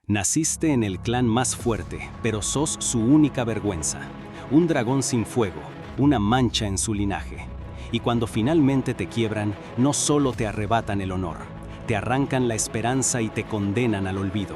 Naciste en el clan más fuerte, pero sos su única vergüenza. Un dragón sin fuego, una mancha en su linaje. Y cuando finalmente te quiebran, no solo te arrebatan el honor, te arrancan la esperanza y te condenan al olvido.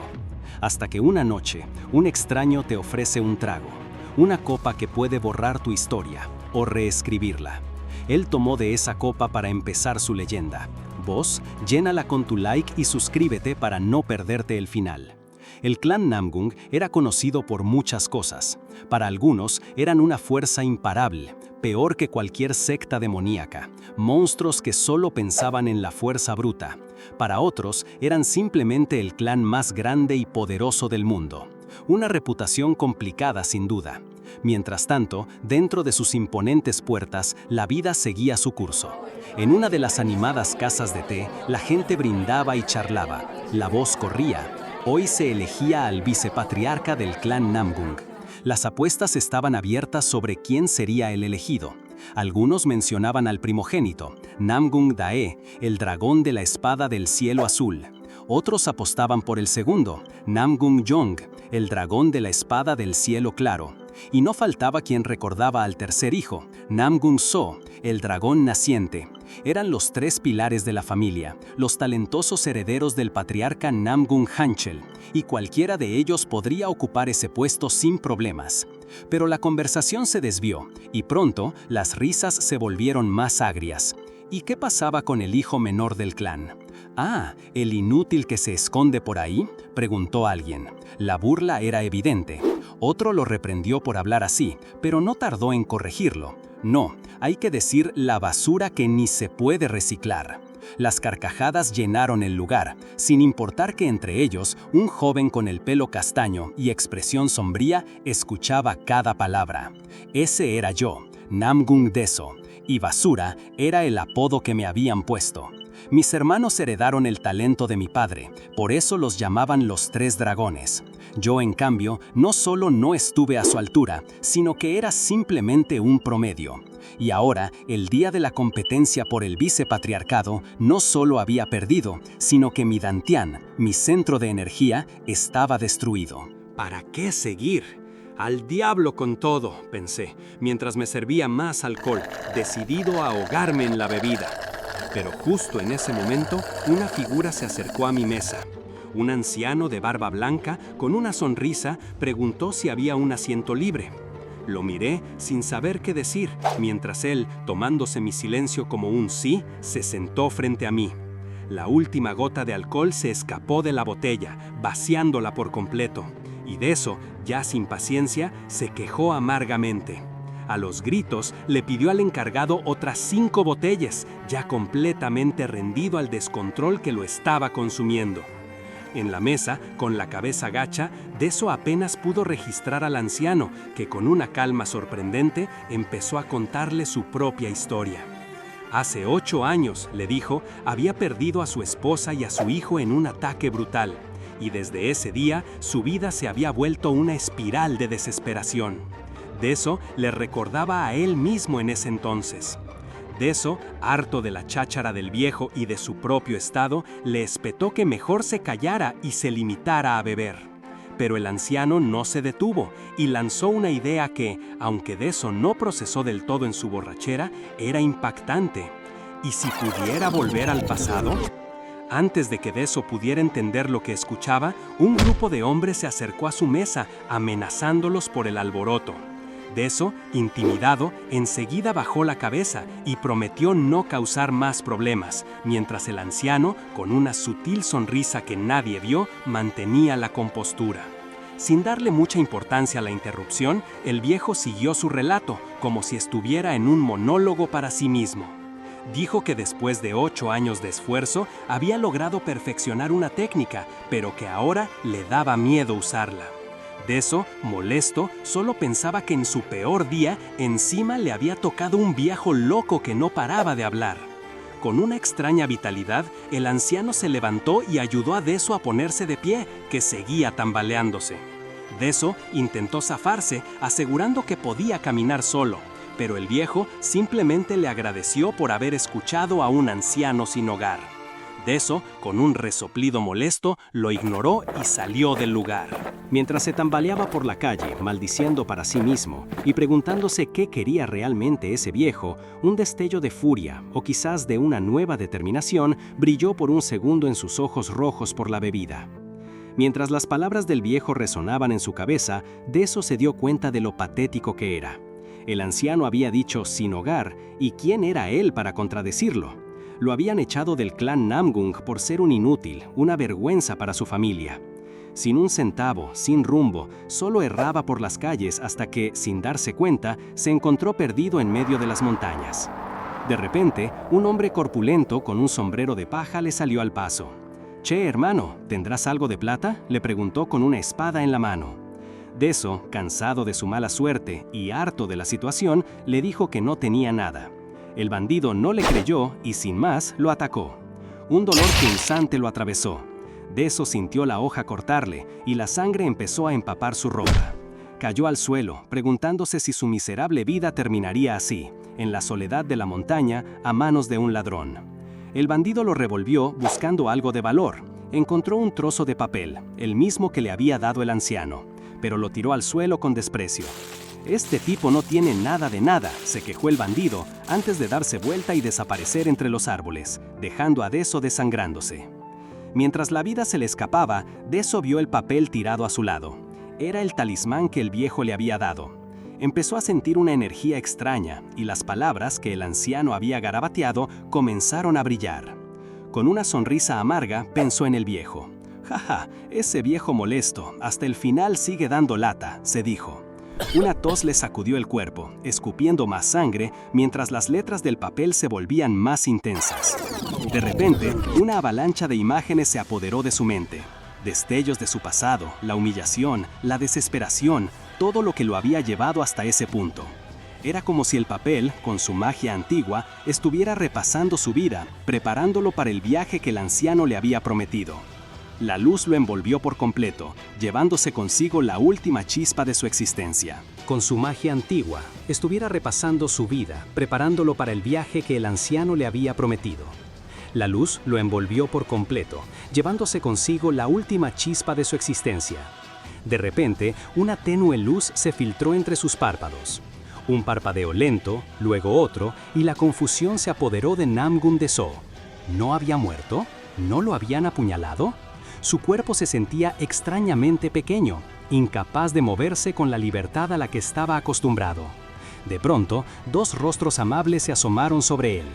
Hasta que una noche, un extraño te ofrece un trago, una copa que puede borrar tu historia o reescribirla. Él tomó de esa copa para empezar su leyenda. Vos, llénala con tu like y suscríbete para no perderte el final. El clan Namgung era conocido por muchas cosas. Para algunos eran una fuerza imparable, peor que cualquier secta demoníaca, monstruos que solo pensaban en la fuerza bruta. Para otros eran simplemente el clan más grande y poderoso del mundo. Una reputación complicada sin duda. Mientras tanto, dentro de sus imponentes puertas, la vida seguía su curso. En una de las animadas casas de té, la gente brindaba y charlaba. La voz corría. Hoy se elegía al vicepatriarca del clan Namgung. Las apuestas estaban abiertas sobre quién sería el elegido. Algunos mencionaban al primogénito, Namgung Dae, el dragón de la espada del cielo azul. Otros apostaban por el segundo, Namgung Jong, el dragón de la espada del cielo claro. Y no faltaba quien recordaba al tercer hijo, Namgung So, el dragón naciente. Eran los tres pilares de la familia, los talentosos herederos del patriarca Namgung Hanchel, y cualquiera de ellos podría ocupar ese puesto sin problemas. Pero la conversación se desvió, y pronto las risas se volvieron más agrias. ¿Y qué pasaba con el hijo menor del clan? «Ah, ¿el inútil que se esconde por ahí?», preguntó alguien. La burla era evidente. Otro lo reprendió por hablar así, pero no tardó en corregirlo. No, hay que decir la basura que ni se puede reciclar. Las carcajadas llenaron el lugar, sin importar que entre ellos, un joven con el pelo castaño y expresión sombría escuchaba cada palabra. Ese era yo, Namgung Deso, y basura era el apodo que me habían puesto. Mis hermanos heredaron el talento de mi padre, por eso los llamaban los tres dragones. Yo, en cambio, no solo no estuve a su altura, sino que era simplemente un promedio. Y ahora, el día de la competencia por el vicepatriarcado, no solo había perdido, sino que mi Dantian, mi centro de energía, estaba destruido. ¿Para qué seguir? Al diablo con todo, pensé, mientras me servía más alcohol, decidido a ahogarme en la bebida. Pero justo en ese momento, una figura se acercó a mi mesa. Un anciano de barba blanca, con una sonrisa, preguntó si había un asiento libre. Lo miré sin saber qué decir, mientras él, tomándose mi silencio como un sí, se sentó frente a mí. La última gota de alcohol se escapó de la botella, vaciándola por completo. Y de eso, ya sin paciencia, se quejó amargamente. A los gritos, le pidió al encargado otras 5 botellas, ya completamente rendido al descontrol que lo estaba consumiendo. En la mesa, con la cabeza gacha, Deso apenas pudo registrar al anciano, que con una calma sorprendente empezó a contarle su propia historia. Hace 8 años, le dijo, había perdido a su esposa y a su hijo en un ataque brutal, y desde ese día su vida se había vuelto una espiral de desesperación. Deso le recordaba a él mismo en ese entonces. Deso, harto de la cháchara del viejo y de su propio estado, le espetó que mejor se callara y se limitara a beber. Pero el anciano no se detuvo y lanzó una idea que, aunque Deso no procesó del todo en su borrachera, era impactante. ¿Y si pudiera volver al pasado? Antes de que Deso pudiera entender lo que escuchaba, un grupo de hombres se acercó a su mesa, amenazándolos por el alboroto. Deso, intimidado, enseguida bajó la cabeza y prometió no causar más problemas, mientras el anciano, con una sutil sonrisa que nadie vio, mantenía la compostura. Sin darle mucha importancia a la interrupción, el viejo siguió su relato, como si estuviera en un monólogo para sí mismo. Dijo que después de 8 años de esfuerzo, había logrado perfeccionar una técnica, pero que ahora le daba miedo usarla. Deso, molesto, solo pensaba que en su peor día, encima le había tocado un viejo loco que no paraba de hablar. Con una extraña vitalidad, el anciano se levantó y ayudó a Deso a ponerse de pie, que seguía tambaleándose. Deso intentó zafarse, asegurando que podía caminar solo, pero el viejo simplemente le agradeció por haber escuchado a un anciano sin hogar. Deso, con un resoplido molesto, lo ignoró y salió del lugar. Mientras se tambaleaba por la calle, maldiciendo para sí mismo y preguntándose qué quería realmente ese viejo, un destello de furia, o quizás de una nueva determinación, brilló por un segundo en sus ojos rojos por la bebida. Mientras las palabras del viejo resonaban en su cabeza, Deso se dio cuenta de lo patético que era. El anciano había dicho sin hogar, ¿y quién era él para contradecirlo? Lo habían echado del clan Namgung por ser un inútil, una vergüenza para su familia. Sin un centavo, sin rumbo, solo erraba por las calles hasta que, sin darse cuenta, se encontró perdido en medio de las montañas. De repente, un hombre corpulento con un sombrero de paja le salió al paso. «Che, hermano, ¿tendrás algo de plata?», le preguntó con una espada en la mano. Deso, cansado de su mala suerte y harto de la situación, le dijo que no tenía nada. El bandido no le creyó y sin más lo atacó. Un dolor punzante lo atravesó. Deso sintió la hoja cortarle y la sangre empezó a empapar su ropa. Cayó al suelo, preguntándose si su miserable vida terminaría así, en la soledad de la montaña, a manos de un ladrón. El bandido lo revolvió buscando algo de valor. Encontró un trozo de papel, el mismo que le había dado el anciano, pero lo tiró al suelo con desprecio. «Este tipo no tiene nada de nada», se quejó el bandido antes de darse vuelta y desaparecer entre los árboles, dejando a Deso desangrándose. Mientras la vida se le escapaba, Deso vio el papel tirado a su lado. Era el talismán que el viejo le había dado. Empezó a sentir una energía extraña y las palabras que el anciano había garabateado comenzaron a brillar. Con una sonrisa amarga pensó en el viejo. «Jaja, ese viejo molesto, hasta el final sigue dando lata», se dijo. Una tos le sacudió el cuerpo, escupiendo más sangre, mientras las letras del papel se volvían más intensas. De repente, una avalancha de imágenes se apoderó de su mente. Destellos de su pasado, la humillación, la desesperación, todo lo que lo había llevado hasta ese punto. Era como si el papel, con su magia antigua, estuviera repasando su vida, preparándolo para el viaje que el anciano le había prometido. La luz lo envolvió por completo, llevándose consigo la última chispa de su existencia. Con su magia antigua, estuviera repasando su vida, preparándolo para el viaje que el anciano le había prometido. La luz lo envolvió por completo, llevándose consigo la última chispa de su existencia. De repente, una tenue luz se filtró entre sus párpados. Un parpadeo lento, luego otro, y la confusión se apoderó de Namgung Deso. ¿No había muerto? ¿No lo habían apuñalado? Su cuerpo se sentía extrañamente pequeño, incapaz de moverse con la libertad a la que estaba acostumbrado. De pronto, dos rostros amables se asomaron sobre él.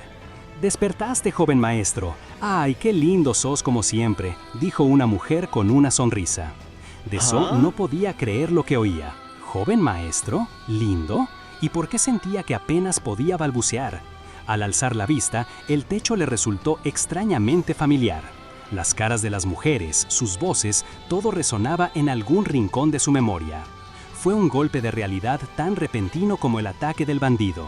«Despertaste, joven maestro. ¡Ay, qué lindo sos como siempre!», dijo una mujer con una sonrisa. Deso no podía creer lo que oía. ¿Joven maestro? ¿Lindo? ¿Y por qué sentía que apenas podía balbucear? Al alzar la vista, el techo le resultó extrañamente familiar. Las caras de las mujeres, sus voces, todo resonaba en algún rincón de su memoria. Fue un golpe de realidad tan repentino como el ataque del bandido.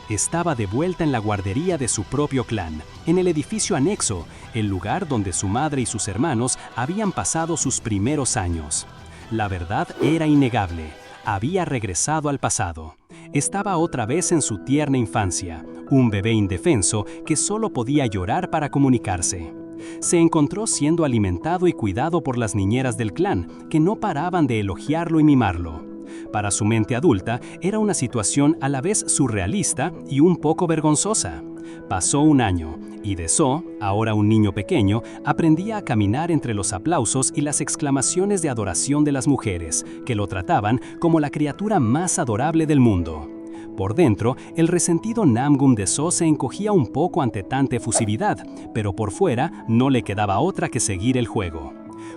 Estaba de vuelta en la guardería de su propio clan, en el edificio anexo, el lugar donde su madre y sus hermanos habían pasado sus primeros años. La verdad era innegable. Había regresado al pasado. Estaba otra vez en su tierna infancia, un bebé indefenso que solo podía llorar para comunicarse. Se encontró siendo alimentado y cuidado por las niñeras del clan, que no paraban de elogiarlo y mimarlo. Para su mente adulta, era una situación a la vez surrealista y un poco vergonzosa. Pasó un año, y Deso, ahora un niño pequeño, aprendía a caminar entre los aplausos y las exclamaciones de adoración de las mujeres, que lo trataban como la criatura más adorable del mundo. Por dentro, el resentido Namgung Deso se encogía un poco ante tanta efusividad, pero por fuera no le quedaba otra que seguir el juego.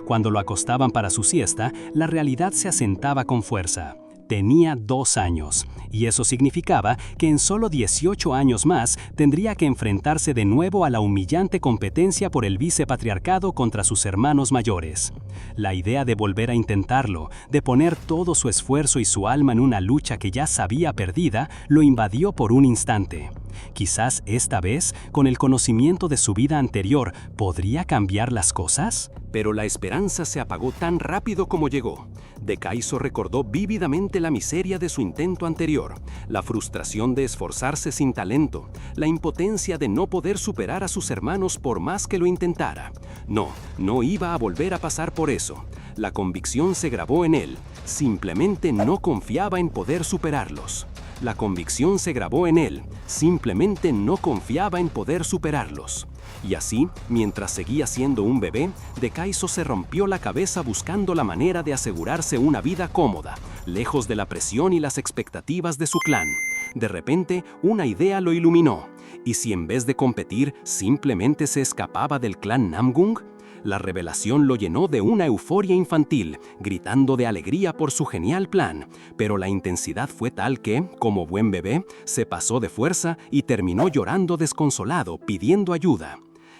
Cuando lo acostaban para su siesta, la realidad se asentaba con fuerza. Tenía 2 años, y eso significaba que en solo 18 años más tendría que enfrentarse de nuevo a la humillante competencia por el vicepatriarcado contra sus hermanos mayores. La idea de volver a intentarlo, de poner todo su esfuerzo y su alma en una lucha que ya sabía perdida, lo invadió por un instante. Quizás esta vez, con el conocimiento de su vida anterior, ¿podría cambiar las cosas? Pero la esperanza se apagó tan rápido como llegó. Dekaiso recordó vívidamente la miseria de su intento anterior, la frustración de esforzarse sin talento, la impotencia de no poder superar a sus hermanos por más que lo intentara. No iba a volver a pasar por eso. La convicción se grabó en él, simplemente no confiaba en poder superarlos. La convicción se grabó en él, simplemente no confiaba en poder superarlos. Y así, mientras seguía siendo un bebé, Dekaiso se rompió la cabeza buscando la manera de asegurarse una vida cómoda, lejos de la presión y las expectativas de su clan. De repente, una idea lo iluminó. ¿Y si en vez de competir, simplemente se escapaba del clan Namgung? La revelación lo llenó de una euforia infantil, gritando de alegría por su genial plan, pero la intensidad fue tal que, como buen bebé, se pasó de fuerza y terminó llorando desconsolado, pidiendo ayuda.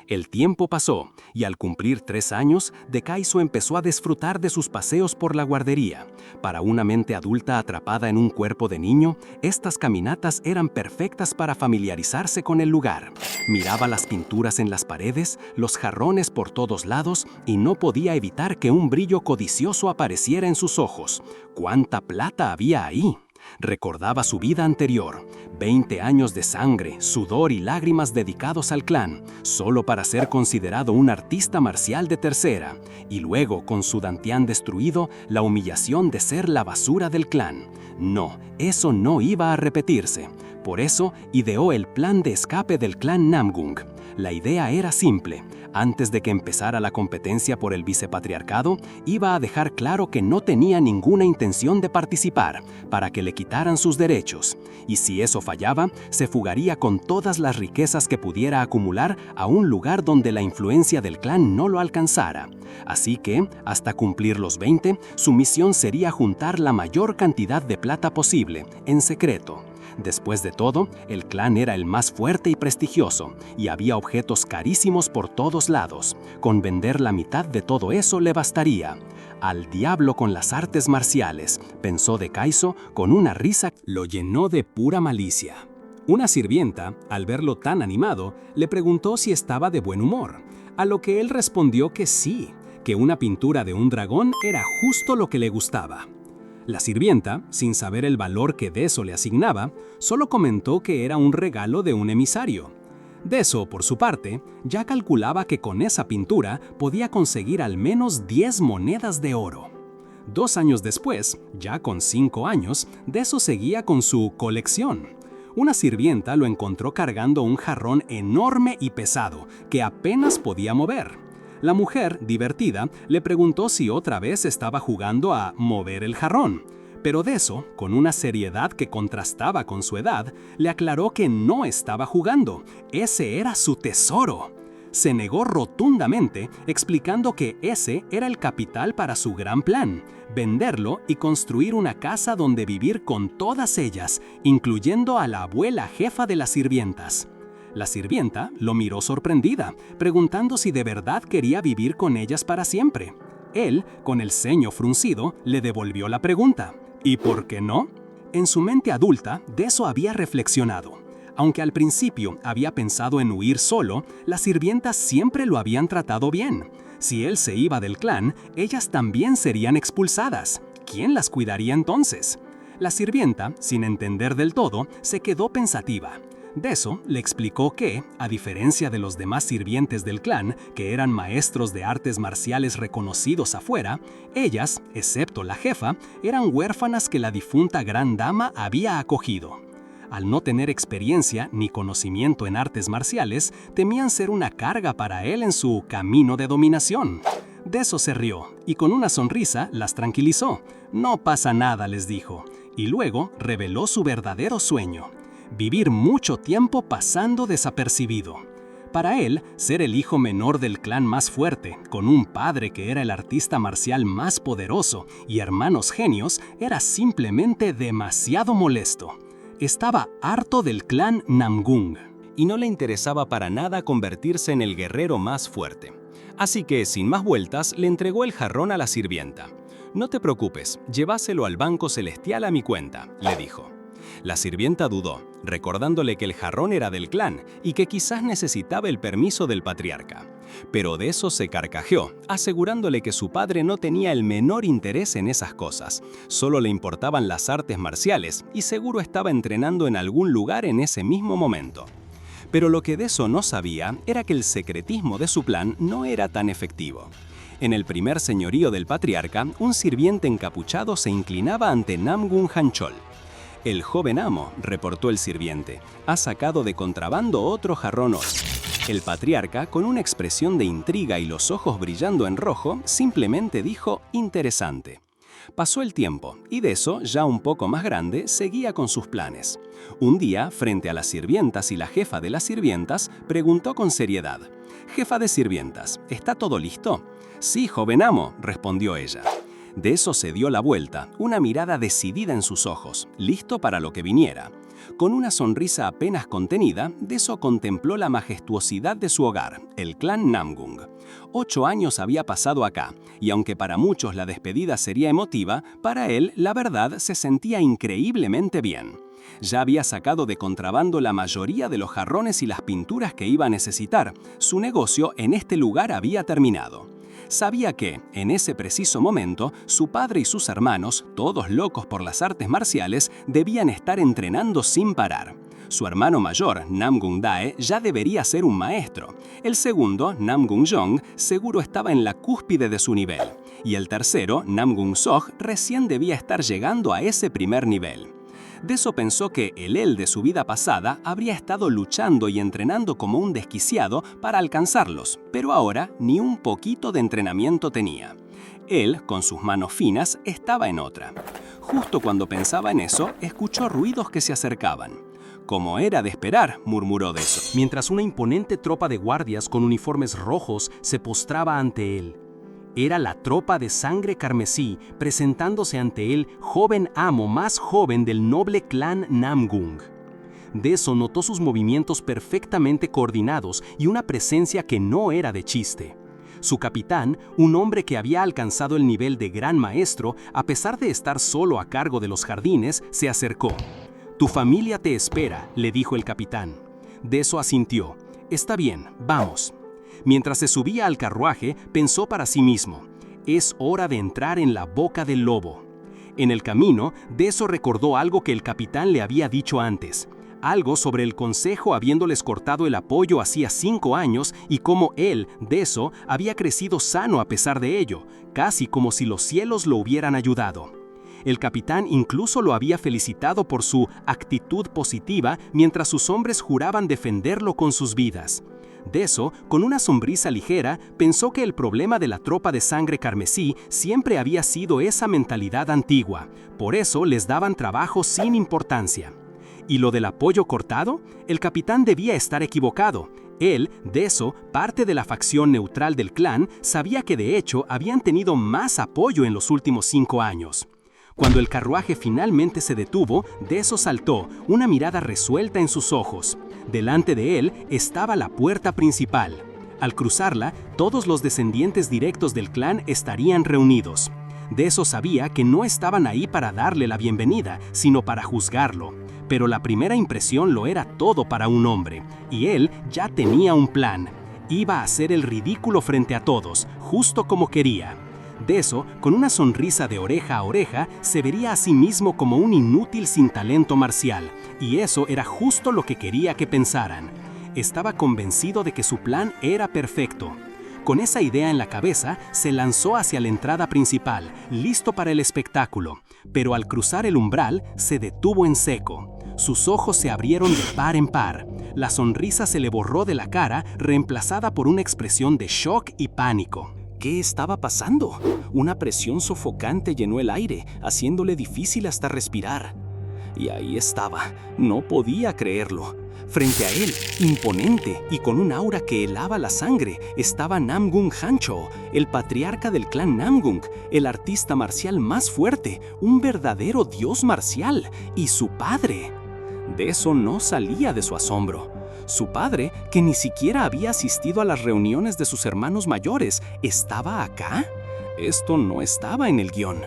El tiempo pasó, y al cumplir 3 años, Dekaiso empezó a disfrutar de sus paseos por la guardería. Para una mente adulta atrapada en un cuerpo de niño, estas caminatas eran perfectas para familiarizarse con el lugar. Miraba las pinturas en las paredes, los jarrones por todos lados, y no podía evitar que un brillo codicioso apareciera en sus ojos. ¡Cuánta plata había ahí! Recordaba su vida anterior, 20 años de sangre, sudor y lágrimas dedicados al clan, solo para ser considerado un artista marcial de tercera, y luego, con su dantián destruido, la humillación de ser la basura del clan. No, eso no iba a repetirse. Por eso, ideó el plan de escape del clan Namgung. La idea era simple. Antes de que empezara la competencia por el vicepatriarcado, iba a dejar claro que no tenía ninguna intención de participar, para que le quitaran sus derechos. Y si eso fallaba, se fugaría con todas las riquezas que pudiera acumular a un lugar donde la influencia del clan no lo alcanzara. Así que, hasta cumplir los 20, su misión sería juntar la mayor cantidad de plata posible, en secreto. Después de todo, el clan era el más fuerte y prestigioso, y había objetos carísimos por todos lados. Con vender la mitad de todo eso le bastaría. Al diablo con las artes marciales, pensó Dekaiso con una risa que lo llenó de pura malicia. Una sirvienta, al verlo tan animado, le preguntó si estaba de buen humor, a lo que él respondió que sí, que una pintura de un dragón era justo lo que le gustaba. La sirvienta, sin saber el valor que Deso le asignaba, solo comentó que era un regalo de un emisario. Deso, por su parte, ya calculaba que con esa pintura podía conseguir al menos 10 monedas de oro. 2 años después, ya con 5 años, Deso seguía con su colección. Una sirvienta lo encontró cargando un jarrón enorme y pesado que apenas podía mover. La mujer, divertida, le preguntó si otra vez estaba jugando a mover el jarrón, pero Deso, con una seriedad que contrastaba con su edad, le aclaró que no estaba jugando, ese era su tesoro. Se negó rotundamente, explicando que ese era el capital para su gran plan, venderlo y construir una casa donde vivir con todas ellas, incluyendo a la abuela jefa de las sirvientas. La sirvienta lo miró sorprendida, preguntando si de verdad quería vivir con ellas para siempre. Él, con el ceño fruncido, le devolvió la pregunta. ¿Y por qué no? En su mente adulta, Deso había reflexionado. Aunque al principio había pensado en huir solo, las sirvientas siempre lo habían tratado bien. Si él se iba del clan, ellas también serían expulsadas. ¿Quién las cuidaría entonces? La sirvienta, sin entender del todo, se quedó pensativa. Deso le explicó que, a diferencia de los demás sirvientes del clan, que eran maestros de artes marciales reconocidos afuera, ellas, excepto la jefa, eran huérfanas que la difunta gran dama había acogido. Al no tener experiencia ni conocimiento en artes marciales, temían ser una carga para él en su camino de dominación. Deso se rió y con una sonrisa las tranquilizó. No pasa nada, les dijo, y luego reveló su verdadero sueño: vivir mucho tiempo pasando desapercibido. Para él, ser el hijo menor del clan más fuerte, con un padre que era el artista marcial más poderoso y hermanos genios, era simplemente demasiado molesto. Estaba harto del clan Namgung. Y no le interesaba para nada convertirse en el guerrero más fuerte. Así que, sin más vueltas, le entregó el jarrón a la sirvienta. «No te preocupes, llévaselo al Banco Celestial a mi cuenta», le dijo. La sirvienta dudó, recordándole que el jarrón era del clan y que quizás necesitaba el permiso del patriarca. Pero Deso se carcajeó, asegurándole que su padre no tenía el menor interés en esas cosas, solo le importaban las artes marciales y seguro estaba entrenando en algún lugar en ese mismo momento. Pero lo que Deso no sabía era que el secretismo de su plan no era tan efectivo. En el primer señorío del patriarca, un sirviente encapuchado se inclinaba ante Namgun Hanchol. «El joven amo», reportó el sirviente, «ha sacado de contrabando otro jarrón hoy». El patriarca, con una expresión de intriga y los ojos brillando en rojo, simplemente dijo «interesante». Pasó el tiempo, y Deso, ya un poco más grande, seguía con sus planes. Un día, frente a las sirvientas y la jefa de las sirvientas, preguntó con seriedad: «Jefa de sirvientas, ¿está todo listo?». «Sí, joven amo», respondió ella. Deso se dio la vuelta, una mirada decidida en sus ojos, listo para lo que viniera. Con una sonrisa apenas contenida, Deso contempló la majestuosidad de su hogar, el clan Namgung. 8 años había pasado acá, y aunque para muchos la despedida sería emotiva, para él, la verdad, se sentía increíblemente bien. Ya había sacado de contrabando la mayoría de los jarrones y las pinturas que iba a necesitar. Su negocio en este lugar había terminado. Sabía que, en ese preciso momento, su padre y sus hermanos, todos locos por las artes marciales, debían estar entrenando sin parar. Su hermano mayor, Namgung Dae, ya debería ser un maestro. El segundo, Namgung Jong, seguro estaba en la cúspide de su nivel. Y el tercero, Namgung Sog, recién debía estar llegando a ese primer nivel. Deso pensó que el él de su vida pasada habría estado luchando y entrenando como un desquiciado para alcanzarlos, pero ahora ni un poquito de entrenamiento tenía. Él, con sus manos finas, estaba en otra. Justo cuando pensaba en eso, escuchó ruidos que se acercaban. «Como era de esperar», murmuró Deso, mientras una imponente tropa de guardias con uniformes rojos se postraba ante él. Era la tropa de sangre carmesí, presentándose ante el joven amo más joven del noble clan Namgung. Deso notó sus movimientos perfectamente coordinados y una presencia que no era de chiste. Su capitán, un hombre que había alcanzado el nivel de gran maestro, a pesar de estar solo a cargo de los jardines, se acercó. «Tu familia te espera», le dijo el capitán. Deso asintió. «Está bien, vamos». Mientras se subía al carruaje, pensó para sí mismo: «Es hora de entrar en la boca del lobo». En el camino, Deso recordó algo que el capitán le había dicho antes. Algo sobre el consejo habiéndoles cortado el apoyo hacía 5 años y cómo él, Deso, había crecido sano a pesar de ello, casi como si los cielos lo hubieran ayudado. El capitán incluso lo había felicitado por su actitud positiva mientras sus hombres juraban defenderlo con sus vidas. Deso, con una sonrisa ligera, pensó que el problema de la tropa de sangre carmesí siempre había sido esa mentalidad antigua, por eso les daban trabajo sin importancia. ¿Y lo del apoyo cortado? El capitán debía estar equivocado. Él, Deso, parte de la facción neutral del clan, sabía que de hecho habían tenido más apoyo en los últimos 5 años. Cuando el carruaje finalmente se detuvo, Deso saltó, una mirada resuelta en sus ojos. Delante de él estaba la puerta principal. Al cruzarla, todos los descendientes directos del clan estarían reunidos. Deso sabía que no estaban ahí para darle la bienvenida, sino para juzgarlo. Pero la primera impresión lo era todo para un hombre, y él ya tenía un plan. Iba a hacer el ridículo frente a todos, justo como quería. Deso, con una sonrisa de oreja a oreja, se vería a sí mismo como un inútil sin talento marcial, y eso era justo lo que quería que pensaran. Estaba convencido de que su plan era perfecto. Con esa idea en la cabeza, se lanzó hacia la entrada principal, listo para el espectáculo, pero al cruzar el umbral, se detuvo en seco. Sus ojos se abrieron de par en par. La sonrisa se le borró de la cara, reemplazada por una expresión de shock y pánico. ¿Qué estaba pasando? Una presión sofocante llenó el aire, haciéndole difícil hasta respirar. Y ahí estaba, no podía creerlo. Frente a él, imponente y con un aura que helaba la sangre, estaba Namgung Hancho, el patriarca del clan Namgung, el artista marcial más fuerte, un verdadero dios marcial, y su padre. Deso no salía de su asombro. Su padre, que ni siquiera había asistido a las reuniones de sus hermanos mayores, ¿estaba acá? Esto no estaba en el guión.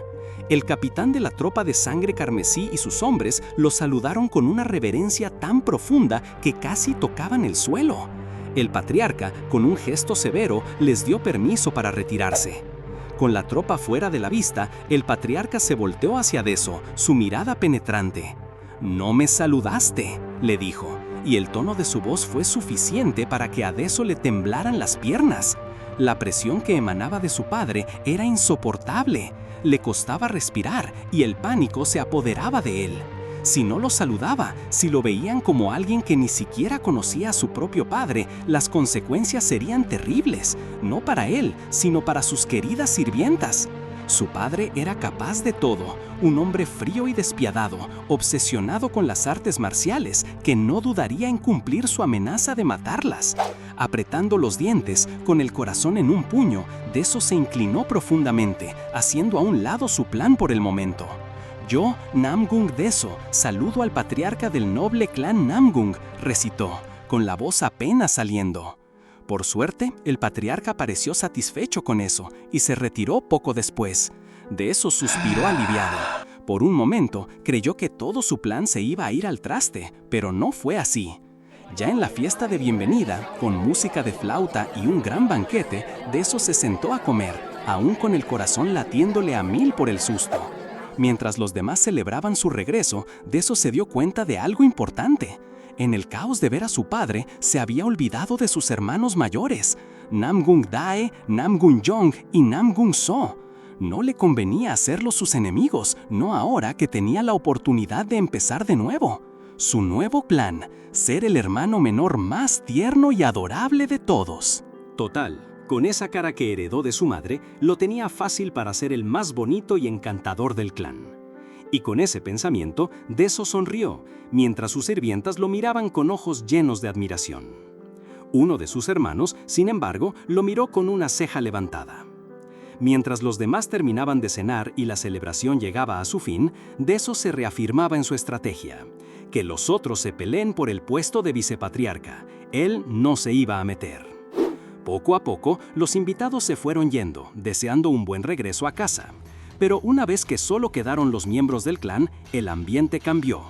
El capitán de la tropa de sangre carmesí y sus hombres lo saludaron con una reverencia tan profunda que casi tocaban el suelo. El patriarca, con un gesto severo, les dio permiso para retirarse. Con la tropa fuera de la vista, el patriarca se volteó hacia Deso, su mirada penetrante. «No me saludaste», le dijo, y el tono de su voz fue suficiente para que a Deso le temblaran las piernas. La presión que emanaba de su padre era insoportable. Le costaba respirar y el pánico se apoderaba de él. Si no lo saludaba, si lo veían como alguien que ni siquiera conocía a su propio padre, las consecuencias serían terribles, no para él, sino para sus queridas sirvientas. Su padre era capaz de todo, un hombre frío y despiadado, obsesionado con las artes marciales, que no dudaría en cumplir su amenaza de matarlas. Apretando los dientes, con el corazón en un puño, Deso se inclinó profundamente, haciendo a un lado su plan por el momento. «Yo, Namgung Deso, saludo al patriarca del noble clan Namgung», recitó, con la voz apenas saliendo. Por suerte, el patriarca pareció satisfecho con eso y se retiró poco después. Deso suspiró aliviado. Por un momento, creyó que todo su plan se iba a ir al traste, pero no fue así. Ya en la fiesta de bienvenida, con música de flauta y un gran banquete, Deso se sentó a comer, aún con el corazón latiéndole a 1000 por el susto. Mientras los demás celebraban su regreso, Deso se dio cuenta de algo importante. En el caos de ver a su padre, se había olvidado de sus hermanos mayores, Namgung Dae, Namgung Yong y Namgung So. No le convenía hacerlos sus enemigos, no ahora que tenía la oportunidad de empezar de nuevo. Su nuevo plan, ser el hermano menor más tierno y adorable de todos. Total, con esa cara que heredó de su madre, lo tenía fácil para ser el más bonito y encantador del clan. Y con ese pensamiento, Deso sonrió, mientras sus sirvientas lo miraban con ojos llenos de admiración. Uno de sus hermanos, sin embargo, lo miró con una ceja levantada. Mientras los demás terminaban de cenar y la celebración llegaba a su fin, Deso se reafirmaba en su estrategia: que los otros se peleen por el puesto de vicepatriarca. Él no se iba a meter. Poco a poco, los invitados se fueron yendo, deseando un buen regreso a casa. Pero una vez que solo quedaron los miembros del clan, el ambiente cambió.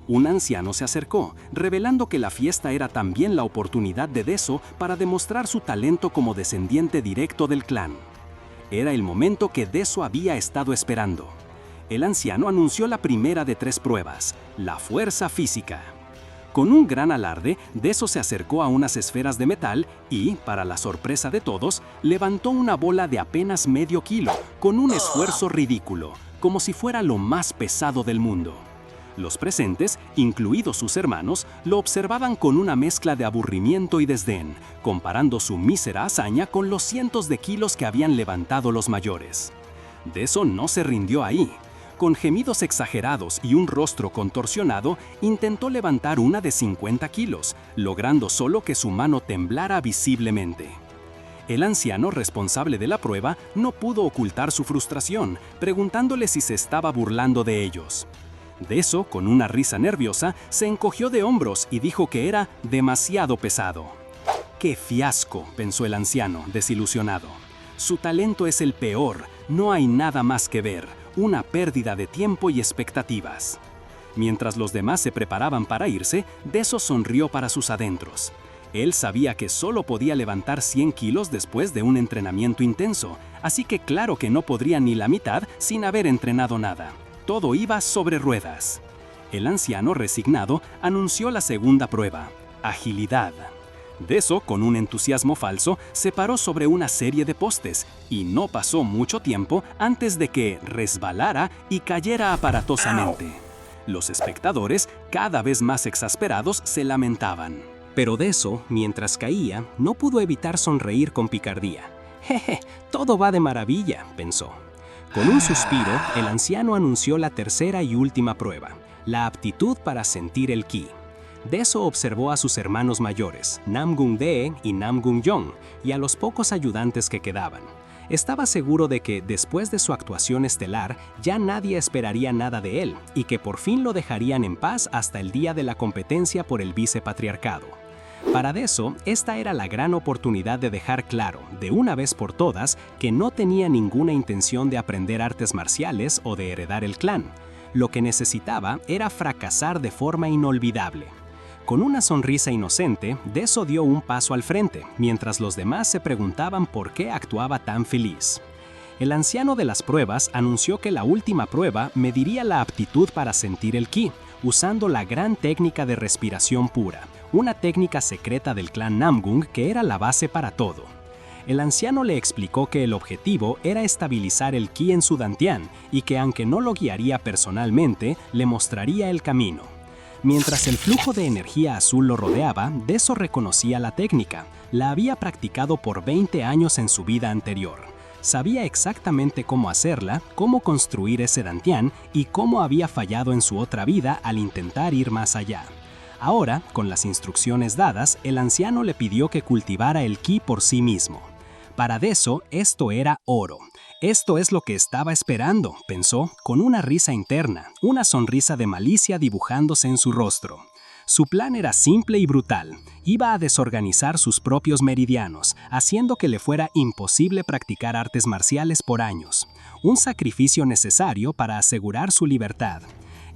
Un anciano se acercó, revelando que la fiesta era también la oportunidad de Deso para demostrar su talento como descendiente directo del clan. Era el momento que Deso había estado esperando. El anciano anunció la primera de 3 pruebas, la fuerza física. Con un gran alarde, Deso se acercó a unas esferas de metal y, para la sorpresa de todos, levantó una bola de apenas medio kilo, con un esfuerzo ridículo, como si fuera lo más pesado del mundo. Los presentes, incluidos sus hermanos, lo observaban con una mezcla de aburrimiento y desdén, comparando su mísera hazaña con los cientos de kilos que habían levantado los mayores. Deso no se rindió ahí. Con gemidos exagerados y un rostro contorsionado, intentó levantar una de 50 kilos, logrando solo que su mano temblara visiblemente. El anciano responsable de la prueba no pudo ocultar su frustración, preguntándole si se estaba burlando de ellos. Deso, con una risa nerviosa, se encogió de hombros y dijo que era demasiado pesado. «¡Qué fiasco!», pensó el anciano, desilusionado. «Su talento es el peor, no hay nada más que ver, una pérdida de tiempo y expectativas». Mientras los demás se preparaban para irse, Deso sonrió para sus adentros. Él sabía que solo podía levantar 100 kilos después de un entrenamiento intenso, así que claro que no podría ni la mitad sin haber entrenado nada. Todo iba sobre ruedas. El anciano, resignado, anunció la segunda prueba, agilidad. Deso, con un entusiasmo falso, se paró sobre una serie de postes y no pasó mucho tiempo antes de que resbalara y cayera aparatosamente. Los espectadores, cada vez más exasperados, se lamentaban. Pero Deso, mientras caía, no pudo evitar sonreír con picardía. «Jeje, todo va de maravilla», pensó. Con un suspiro, el anciano anunció la tercera y última prueba, la aptitud para sentir el ki. Deso observó a sus hermanos mayores, Namgung Dae y Namgung Yong, y a los pocos ayudantes que quedaban. Estaba seguro de que, después de su actuación estelar, ya nadie esperaría nada de él, y que por fin lo dejarían en paz hasta el día de la competencia por el vicepatriarcado. Para Deso, esta era la gran oportunidad de dejar claro, de una vez por todas, que no tenía ninguna intención de aprender artes marciales o de heredar el clan. Lo que necesitaba era fracasar de forma inolvidable. Con una sonrisa inocente, Deso dio un paso al frente, mientras los demás se preguntaban por qué actuaba tan feliz. El anciano de las pruebas anunció que la última prueba mediría la aptitud para sentir el ki, usando la gran técnica de respiración pura, una técnica secreta del clan Namgung que era la base para todo. El anciano le explicó que el objetivo era estabilizar el ki en su dantián y que aunque no lo guiaría personalmente, le mostraría el camino. Mientras el flujo de energía azul lo rodeaba, Deso reconocía la técnica. La había practicado por 20 años en su vida anterior. Sabía exactamente cómo hacerla, cómo construir ese dantián y cómo había fallado en su otra vida al intentar ir más allá. Ahora, con las instrucciones dadas, el anciano le pidió que cultivara el ki por sí mismo. Para Deso, esto era oro. Esto es lo que estaba esperando, pensó, con una risa interna, una sonrisa de malicia dibujándose en su rostro. Su plan era simple y brutal. Iba a desorganizar sus propios meridianos, haciendo que le fuera imposible practicar artes marciales por años. Un sacrificio necesario para asegurar su libertad.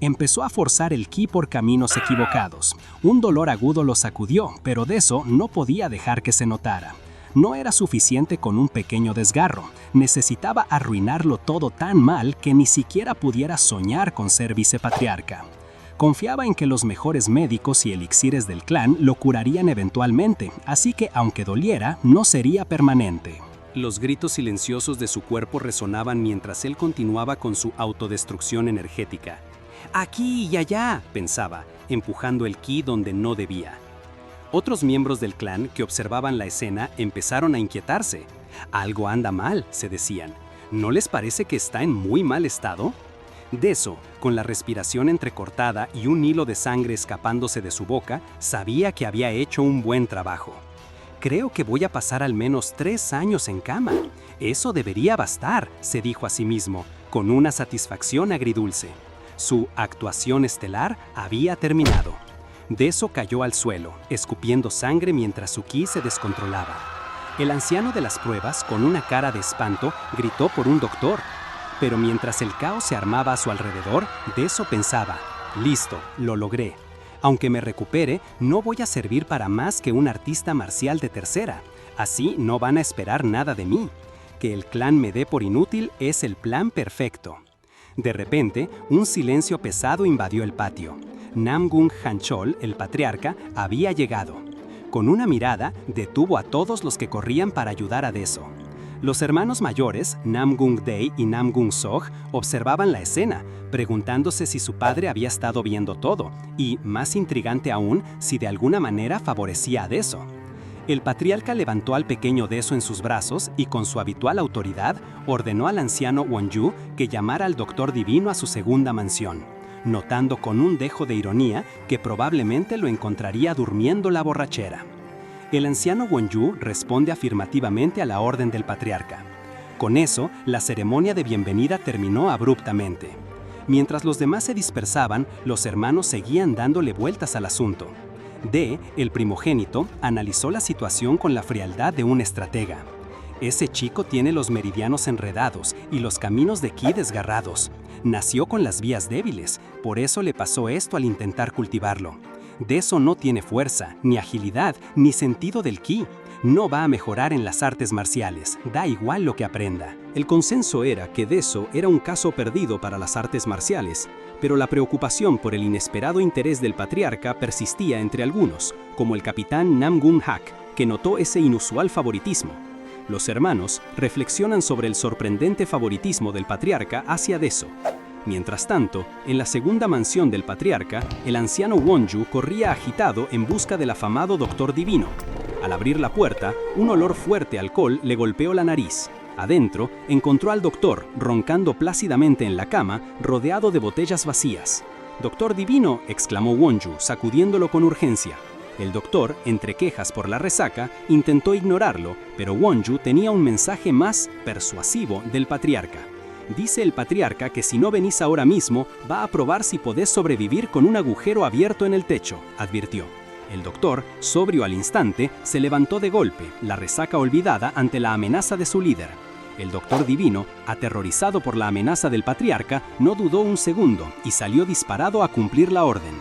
Empezó a forzar el ki por caminos equivocados. Un dolor agudo lo sacudió, pero Deso no podía dejar que se notara. No era suficiente con un pequeño desgarro, necesitaba arruinarlo todo tan mal que ni siquiera pudiera soñar con ser vicepatriarca. Confiaba en que los mejores médicos y elixires del clan lo curarían eventualmente, así que aunque doliera, no sería permanente. Los gritos silenciosos de su cuerpo resonaban mientras él continuaba con su autodestrucción energética. «Aquí y allá», pensaba, empujando el ki donde no debía. Otros miembros del clan que observaban la escena empezaron a inquietarse. «Algo anda mal», se decían. «¿No les parece que está en muy mal estado?» Deso, con la respiración entrecortada y un hilo de sangre escapándose de su boca, sabía que había hecho un buen trabajo. «Creo que voy a pasar al menos 3 años en cama. Eso debería bastar», se dijo a sí mismo, con una satisfacción agridulce. Su actuación estelar había terminado. Deso cayó al suelo, escupiendo sangre mientras su ki se descontrolaba. El anciano de las pruebas, con una cara de espanto, gritó por un doctor. Pero mientras el caos se armaba a su alrededor, Deso pensaba, «Listo, lo logré. Aunque me recupere, no voy a servir para más que un artista marcial de tercera. Así no van a esperar nada de mí. Que el clan me dé por inútil es el plan perfecto». De repente, un silencio pesado invadió el patio. Namgung Hanchol, el patriarca, había llegado. Con una mirada, detuvo a todos los que corrían para ayudar a Deso. Los hermanos mayores, Namgung Dae y Namgung Sog, observaban la escena, preguntándose si su padre había estado viendo todo, y, más intrigante aún, si de alguna manera favorecía a Deso. El patriarca levantó al pequeño Deso en sus brazos y con su habitual autoridad ordenó al anciano Wonju que llamara al doctor divino a su segunda mansión, notando con un dejo de ironía que probablemente lo encontraría durmiendo la borrachera. El anciano Wonju responde afirmativamente a la orden del patriarca. Con eso, la ceremonia de bienvenida terminó abruptamente. Mientras los demás se dispersaban, los hermanos seguían dándole vueltas al asunto. D, el primogénito, analizó la situación con la frialdad de un estratega. Ese chico tiene los meridianos enredados y los caminos de ki desgarrados. Nació con las vías débiles, por eso le pasó esto al intentar cultivarlo. Deso no tiene fuerza, ni agilidad, ni sentido del ki. No va a mejorar en las artes marciales, da igual lo que aprenda. El consenso era que Deso era un caso perdido para las artes marciales, pero la preocupación por el inesperado interés del patriarca persistía entre algunos, como el capitán Namgung Hak, que notó ese inusual favoritismo. Los hermanos reflexionan sobre el sorprendente favoritismo del patriarca hacia Deso. Mientras tanto, en la segunda mansión del patriarca, el anciano Wonju corría agitado en busca del afamado Doctor Divino. Al abrir la puerta, un olor fuerte a alcohol le golpeó la nariz. Adentro, encontró al doctor, roncando plácidamente en la cama, rodeado de botellas vacías. «Doctor Divino», exclamó Wonju, sacudiéndolo con urgencia. El doctor, entre quejas por la resaca, intentó ignorarlo, pero Wonju tenía un mensaje más persuasivo del patriarca. «Dice el patriarca que si no venís ahora mismo, va a probar si podés sobrevivir con un agujero abierto en el techo», advirtió. El doctor, sobrio al instante, se levantó de golpe, la resaca olvidada ante la amenaza de su líder. El doctor divino, aterrorizado por la amenaza del patriarca, no dudó un segundo y salió disparado a cumplir la orden.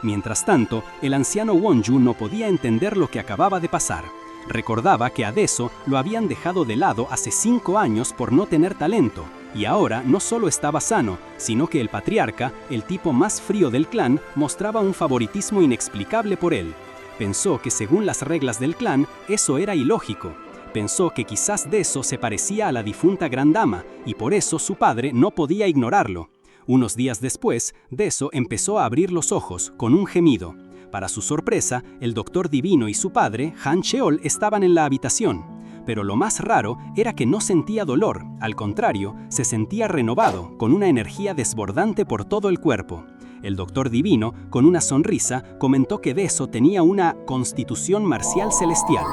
Mientras tanto, el anciano Wonju no podía entender lo que acababa de pasar. Recordaba que a Deso lo habían dejado de lado hace 5 años por no tener talento, y ahora no solo estaba sano, sino que el patriarca, el tipo más frío del clan, mostraba un favoritismo inexplicable por él. Pensó que según las reglas del clan, eso era ilógico. Pensó que quizás Deso se parecía a la difunta Gran Dama, y por eso su padre no podía ignorarlo. Unos días después, Deso empezó a abrir los ojos, con un gemido. Para su sorpresa, el Doctor Divino y su padre, Han Sheol, estaban en la habitación. Pero lo más raro era que no sentía dolor, al contrario, se sentía renovado, con una energía desbordante por todo el cuerpo. El Doctor Divino, con una sonrisa, comentó que Deso tenía una constitución marcial celestial.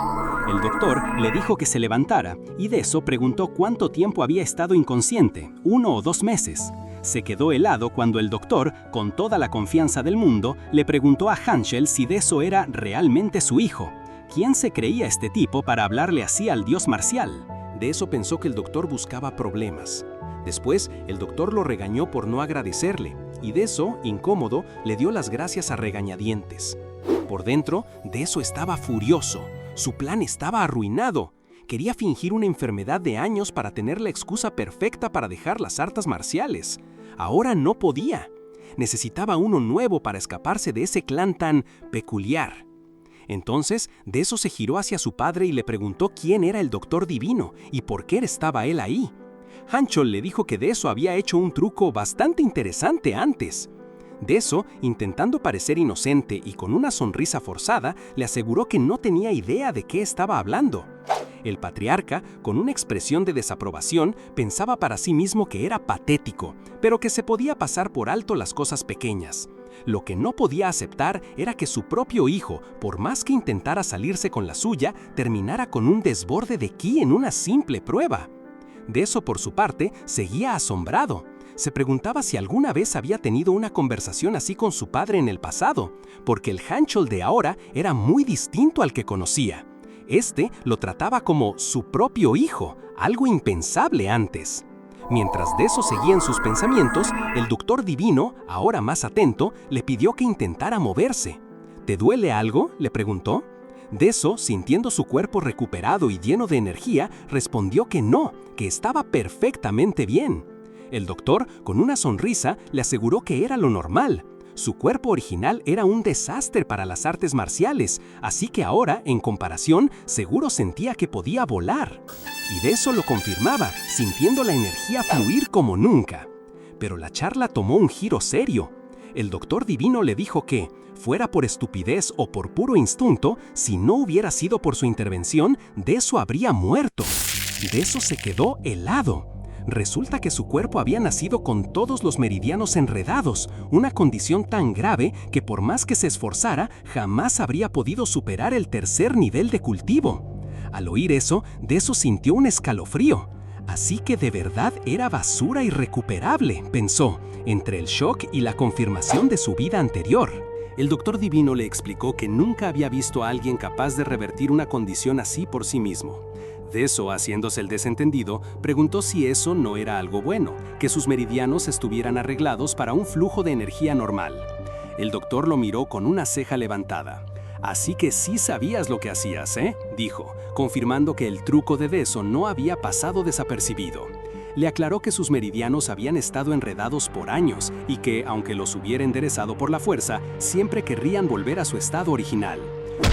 El doctor le dijo que se levantara, y Deso preguntó cuánto tiempo había estado inconsciente, 1 o 2 meses. Se quedó helado cuando el doctor, con toda la confianza del mundo, le preguntó a Hanshel si Deso era realmente su hijo. ¿Quién se creía este tipo para hablarle así al dios marcial? Deso pensó que el doctor buscaba problemas. Después, el doctor lo regañó por no agradecerle, y Deso, incómodo, le dio las gracias a regañadientes. Por dentro, Deso estaba furioso. Su plan estaba arruinado. Quería fingir una enfermedad de años para tener la excusa perfecta para dejar las artes marciales. Ahora no podía. Necesitaba uno nuevo para escaparse de ese clan tan peculiar. Entonces, Deso se giró hacia su padre y le preguntó quién era el Doctor Divino y por qué estaba él ahí. Hanchol le dijo que Deso había hecho un truco bastante interesante antes. Deso, intentando parecer inocente y con una sonrisa forzada, le aseguró que no tenía idea de qué estaba hablando. El patriarca, con una expresión de desaprobación, pensaba para sí mismo que era patético, pero que se podía pasar por alto las cosas pequeñas. Lo que no podía aceptar era que su propio hijo, por más que intentara salirse con la suya, terminara con un desborde de ki en una simple prueba. Deso, por su parte, seguía asombrado. Se preguntaba si alguna vez había tenido una conversación así con su padre en el pasado, porque el Hanchol de ahora era muy distinto al que conocía. Este lo trataba como su propio hijo, algo impensable antes. Mientras Deso seguía en sus pensamientos, el Doctor Divino, ahora más atento, le pidió que intentara moverse. ¿Te duele algo?, le preguntó. Deso, sintiendo su cuerpo recuperado y lleno de energía, respondió que no, que estaba perfectamente bien. El doctor, con una sonrisa, le aseguró que era lo normal. Su cuerpo original era un desastre para las artes marciales, así que ahora, en comparación, seguro sentía que podía volar. Y Deso lo confirmaba, sintiendo la energía fluir como nunca. Pero la charla tomó un giro serio. El Doctor Divino le dijo que, fuera por estupidez o por puro instinto, si no hubiera sido por su intervención, Deso habría muerto. Deso se quedó helado. Resulta que su cuerpo había nacido con todos los meridianos enredados, una condición tan grave que por más que se esforzara, jamás habría podido superar el 3er nivel de cultivo. Al oír eso, Deso sintió un escalofrío. Así que de verdad era basura irrecuperable, pensó, entre el shock y la confirmación de su vida anterior. El Doctor Divino le explicó que nunca había visto a alguien capaz de revertir una condición así por sí mismo. Deso, haciéndose el desentendido, preguntó si eso no era algo bueno, que sus meridianos estuvieran arreglados para un flujo de energía normal. El doctor lo miró con una ceja levantada. «Así que sí sabías lo que hacías, ¿eh?», dijo, confirmando que el truco de Deso no había pasado desapercibido. Le aclaró que sus meridianos habían estado enredados por años y que, aunque los hubiera enderezado por la fuerza, siempre querrían volver a su estado original.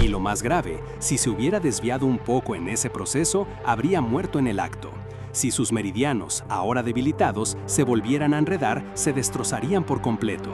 Y lo más grave, si se hubiera desviado un poco en ese proceso, habría muerto en el acto. Si sus meridianos, ahora debilitados, se volvieran a enredar, se destrozarían por completo.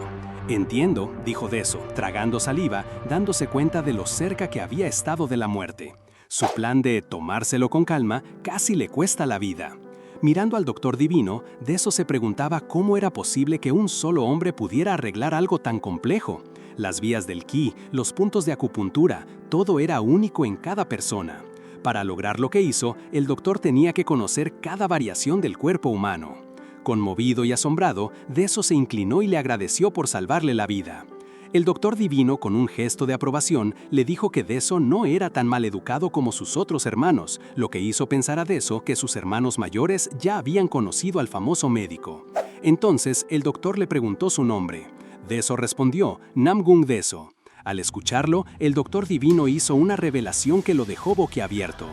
«Entiendo», dijo Deso, tragando saliva, dándose cuenta de lo cerca que había estado de la muerte. Su plan de tomárselo con calma casi le cuesta la vida. Mirando al Doctor Divino, Deso se preguntaba cómo era posible que un solo hombre pudiera arreglar algo tan complejo. Las vías del ki, los puntos de acupuntura, todo era único en cada persona. Para lograr lo que hizo, el doctor tenía que conocer cada variación del cuerpo humano. Conmovido y asombrado, Deso se inclinó y le agradeció por salvarle la vida. El Doctor Divino, con un gesto de aprobación, le dijo que Deso no era tan maleducado como sus otros hermanos, lo que hizo pensar a Deso que sus hermanos mayores ya habían conocido al famoso médico. Entonces, el doctor le preguntó su nombre. Deso respondió, Namgung Deso. Al escucharlo, el Doctor Divino hizo una revelación que lo dejó boquiabierto.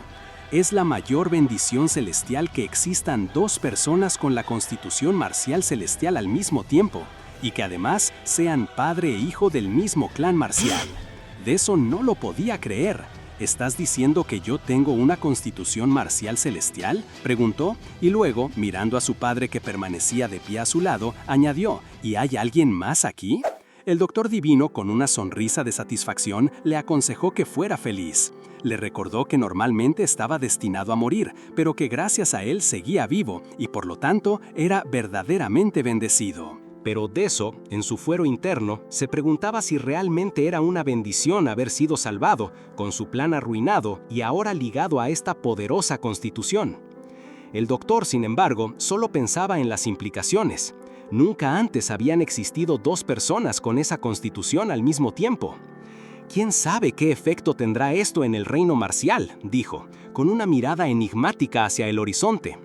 Es la mayor bendición celestial que existan dos personas con la constitución marcial celestial al mismo tiempo, y que además sean padre e hijo del mismo clan marcial. Deso no lo podía creer. ¿Estás diciendo que yo tengo una constitución marcial celestial?, preguntó, y luego, mirando a su padre que permanecía de pie a su lado, añadió, ¿y hay alguien más aquí? El Doctor Divino, con una sonrisa de satisfacción, le aconsejó que fuera feliz. Le recordó que normalmente estaba destinado a morir, pero que gracias a él seguía vivo y por lo tanto era verdaderamente bendecido. Pero Deso, en su fuero interno, se preguntaba si realmente era una bendición haber sido salvado, con su plan arruinado y ahora ligado a esta poderosa constitución. El doctor, sin embargo, solo pensaba en las implicaciones. Nunca antes habían existido dos personas con esa constitución al mismo tiempo. ¿Quién sabe qué efecto tendrá esto en el reino marcial?, dijo, con una mirada enigmática hacia el horizonte.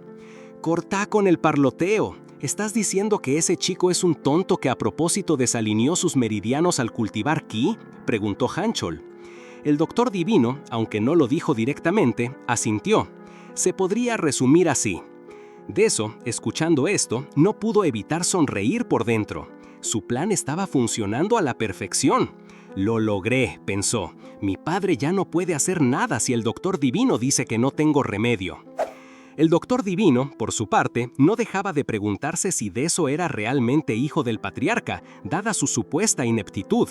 Cortá con el parloteo. ¿Estás diciendo que ese chico es un tonto que a propósito desalineó sus meridianos al cultivar ki?, preguntó Hanchol. El Doctor Divino, aunque no lo dijo directamente, asintió. Se podría resumir así. Deso, escuchando esto, no pudo evitar sonreír por dentro. Su plan estaba funcionando a la perfección. Lo logré, pensó. Mi padre ya no puede hacer nada si el Doctor Divino dice que no tengo remedio. El Doctor Divino, por su parte, no dejaba de preguntarse si Deso era realmente hijo del patriarca, dada su supuesta ineptitud.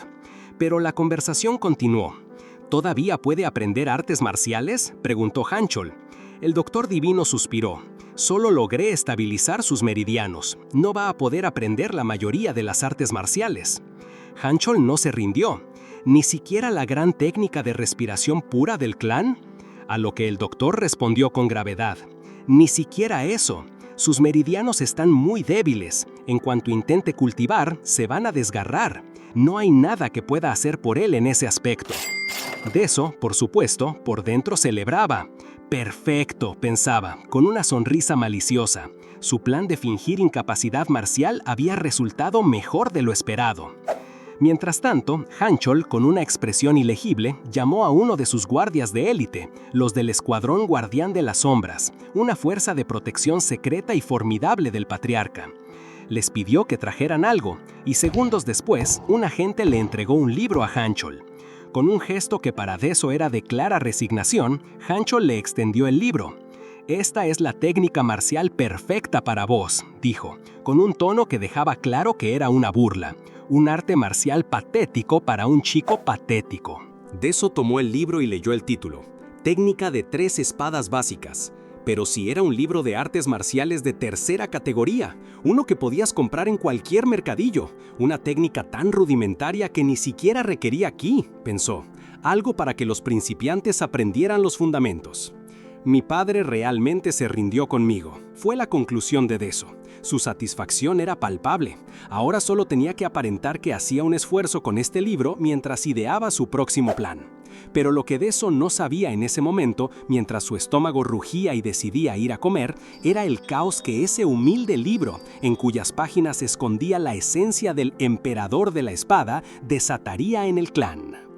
Pero la conversación continuó. ¿Todavía puede aprender artes marciales?, preguntó Hanchol. El Doctor Divino suspiró. Solo logré estabilizar sus meridianos. No va a poder aprender la mayoría de las artes marciales. Hanchol no se rindió. ¿Ni siquiera la gran técnica de respiración pura del clan? A lo que el doctor respondió con gravedad. Ni siquiera eso. Sus meridianos están muy débiles. En cuanto intente cultivar, se van a desgarrar. No hay nada que pueda hacer por él en ese aspecto. Deso, por supuesto, por dentro celebraba. Perfecto, pensaba, con una sonrisa maliciosa. Su plan de fingir incapacidad marcial había resultado mejor de lo esperado. Mientras tanto, Hanchol, con una expresión ilegible, llamó a uno de sus guardias de élite, los del Escuadrón Guardián de las Sombras, una fuerza de protección secreta y formidable del patriarca. Les pidió que trajeran algo, y segundos después, un agente le entregó un libro a Hanchol. Con un gesto que para Deso era de clara resignación, Hanchol le extendió el libro. «Esta es la técnica marcial perfecta para vos», dijo, con un tono que dejaba claro que era una burla. Un arte marcial patético para un chico patético. Deso tomó el libro y leyó el título. Técnica de 3 espadas básicas. Pero si era un libro de artes marciales de tercera categoría, uno que podías comprar en cualquier mercadillo, una técnica tan rudimentaria que ni siquiera requería ki, pensó, algo para que los principiantes aprendieran los fundamentos. Mi padre realmente se rindió conmigo, fue la conclusión de Deso. Su satisfacción era palpable. Ahora solo tenía que aparentar que hacía un esfuerzo con este libro mientras ideaba su próximo plan. Pero lo que Deso no sabía en ese momento, mientras su estómago rugía y decidía ir a comer, era el caos que ese humilde libro, en cuyas páginas se escondía la esencia del emperador de la espada, desataría en el clan.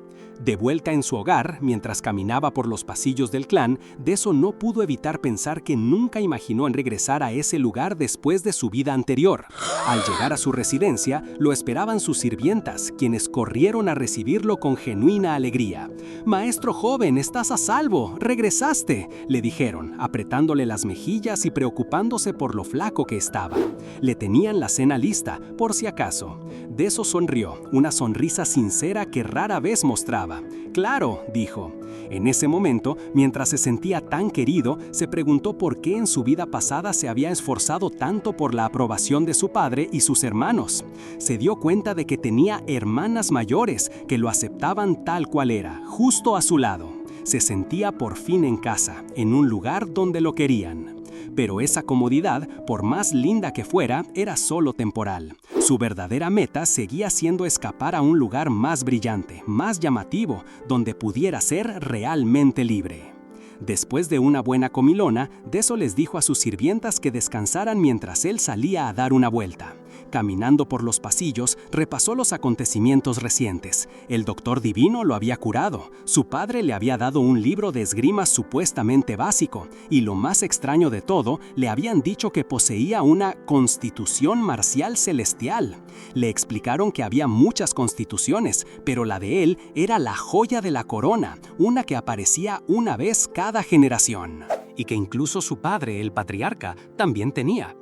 De vuelta en su hogar, mientras caminaba por los pasillos del clan, Deso no pudo evitar pensar que nunca imaginó en regresar a ese lugar después de su vida anterior. Al llegar a su residencia, lo esperaban sus sirvientas, quienes corrieron a recibirlo con genuina alegría. «Maestro joven, estás a salvo, regresaste», le dijeron, apretándole las mejillas y preocupándose por lo flaco que estaba. Le tenían la cena lista, por si acaso. Deso sonrió, una sonrisa sincera que rara vez mostraba. «Claro», dijo. En ese momento, mientras se sentía tan querido, se preguntó por qué en su vida pasada se había esforzado tanto por la aprobación de su padre y sus hermanos. Se dio cuenta de que tenía hermanas mayores que lo aceptaban tal cual era, justo a su lado. Se sentía por fin en casa, en un lugar donde lo querían. Pero esa comodidad, por más linda que fuera, era solo temporal. Su verdadera meta seguía siendo escapar a un lugar más brillante, más llamativo, donde pudiera ser realmente libre. Después de una buena comilona, Deso les dijo a sus sirvientas que descansaran mientras él salía a dar una vuelta. Caminando por los pasillos, repasó los acontecimientos recientes. El doctor divino lo había curado, su padre le había dado un libro de esgrima supuestamente básico, y lo más extraño de todo, le habían dicho que poseía una constitución marcial celestial. Le explicaron que había muchas constituciones, pero la de él era la joya de la corona, una que aparecía una vez cada generación. Y que incluso su padre, el patriarca, también tenía.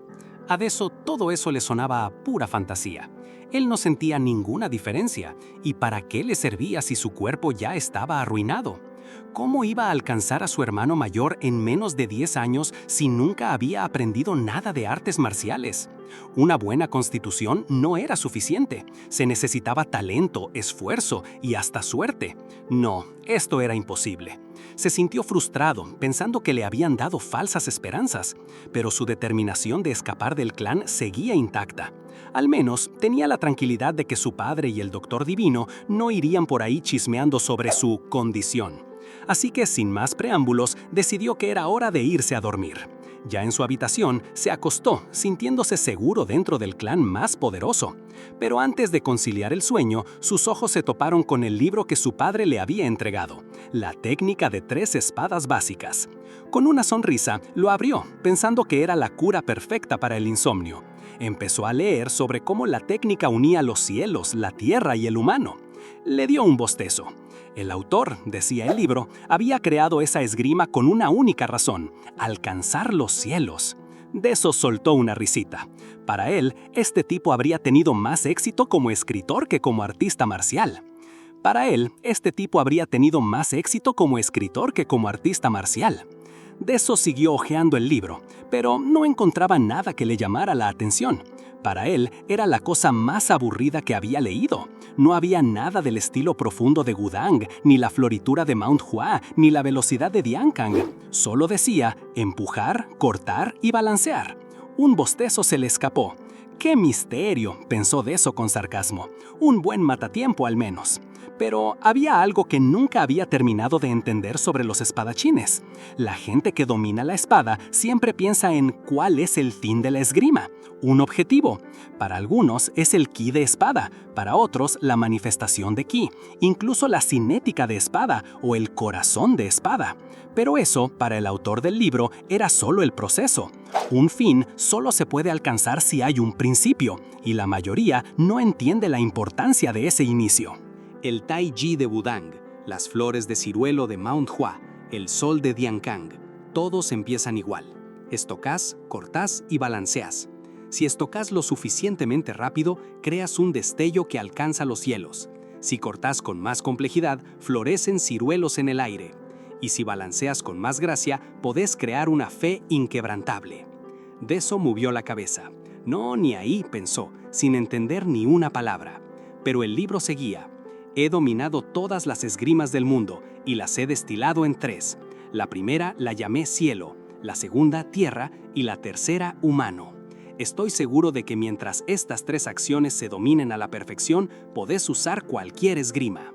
A Deso todo eso le sonaba a pura fantasía. Él no sentía ninguna diferencia, ¿y para qué le servía si su cuerpo ya estaba arruinado? ¿Cómo iba a alcanzar a su hermano mayor en menos de 10 años si nunca había aprendido nada de artes marciales? Una buena constitución no era suficiente. Se necesitaba talento, esfuerzo y hasta suerte. No, esto era imposible. Se sintió frustrado, pensando que le habían dado falsas esperanzas, pero su determinación de escapar del clan seguía intacta. Al menos tenía la tranquilidad de que su padre y el doctor divino no irían por ahí chismeando sobre su condición. Así que, sin más preámbulos, decidió que era hora de irse a dormir. Ya en su habitación, se acostó, sintiéndose seguro dentro del clan más poderoso. Pero antes de conciliar el sueño, sus ojos se toparon con el libro que su padre le había entregado, La técnica de 3 espadas básicas. Con una sonrisa, lo abrió, pensando que era la cura perfecta para el insomnio. Empezó a leer sobre cómo la técnica unía los cielos, la tierra y el humano. Le dio un bostezo. El autor, decía el libro, había creado esa esgrima con una única razón: alcanzar los cielos. Deso soltó una risita. Para él, este tipo habría tenido más éxito como escritor que como artista marcial. Deso siguió hojeando el libro, pero no encontraba nada que le llamara la atención. Para él, era la cosa más aburrida que había leído. No había nada del estilo profundo de Wudang, ni la floritura de Mount Hua, ni la velocidad de Diankang. Solo decía empujar, cortar y balancear. Un bostezo se le escapó. ¡Qué misterio!, pensó Deso con sarcasmo. Un buen matatiempo al menos. Pero había algo que nunca había terminado de entender sobre los espadachines. La gente que domina la espada siempre piensa en cuál es el fin de la esgrima, un objetivo. Para algunos es el ki de espada, para otros la manifestación de ki, incluso la cinética de espada o el corazón de espada. Pero eso, para el autor del libro, era solo el proceso. Un fin solo se puede alcanzar si hay un principio, y la mayoría no entiende la importancia de ese inicio. El Tai Chi de Wudang, las flores de ciruelo de Mount Hua, el sol de Diankang, todos empiezan igual. Estocás, cortás y balanceás. Si estocás lo suficientemente rápido, creas un destello que alcanza los cielos. Si cortás con más complejidad, florecen ciruelos en el aire. Y si balanceas con más gracia, podés crear una fe inquebrantable. Deso movió la cabeza. No, ni ahí, pensó, sin entender ni una palabra. Pero el libro seguía. He dominado todas las esgrimas del mundo y las he destilado en 3. La primera la llamé cielo, la segunda tierra y la tercera humano. Estoy seguro de que mientras estas 3 acciones se dominen a la perfección, podés usar cualquier esgrima.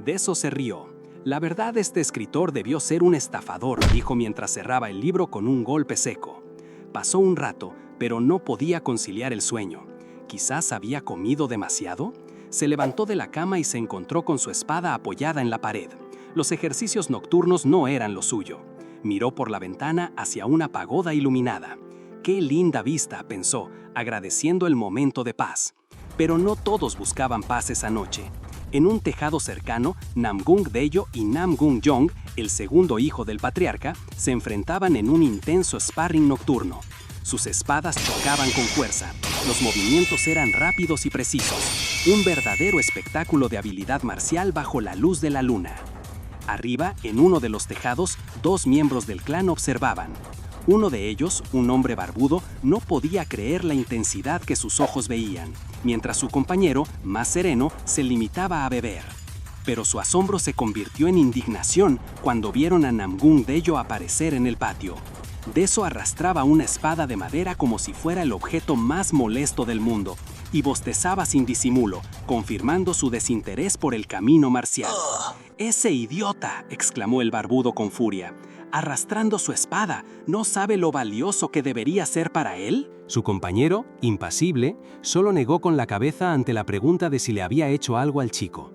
Deso se rió. La verdad, este escritor debió ser un estafador, dijo mientras cerraba el libro con un golpe seco. Pasó un rato, pero no podía conciliar el sueño. ¿Quizás había comido demasiado? Se levantó de la cama y se encontró con su espada apoyada en la pared. Los ejercicios nocturnos no eran lo suyo. Miró por la ventana hacia una pagoda iluminada. ¡Qué linda vista!, pensó, agradeciendo el momento de paz. Pero no todos buscaban paz esa noche. En un tejado cercano, Namgung Deyo y Namgung Yong, el segundo hijo del patriarca, se enfrentaban en un intenso sparring nocturno. Sus espadas chocaban con fuerza. Los movimientos eran rápidos y precisos. Un verdadero espectáculo de habilidad marcial bajo la luz de la luna. Arriba, en uno de los tejados, 2 miembros del clan observaban. Uno de ellos, un hombre barbudo, no podía creer la intensidad que sus ojos veían, mientras su compañero, más sereno, se limitaba a beber. Pero su asombro se convirtió en indignación cuando vieron a Namgung Deyo aparecer en el patio. Deso arrastraba una espada de madera como si fuera el objeto más molesto del mundo, y bostezaba sin disimulo, confirmando su desinterés por el camino marcial. «¡Ese idiota!», exclamó el barbudo con furia. arrastrando su espada. ¿No sabe lo valioso que debería ser para él? Su compañero, impasible, solo negó con la cabeza ante la pregunta de si le había hecho algo al chico.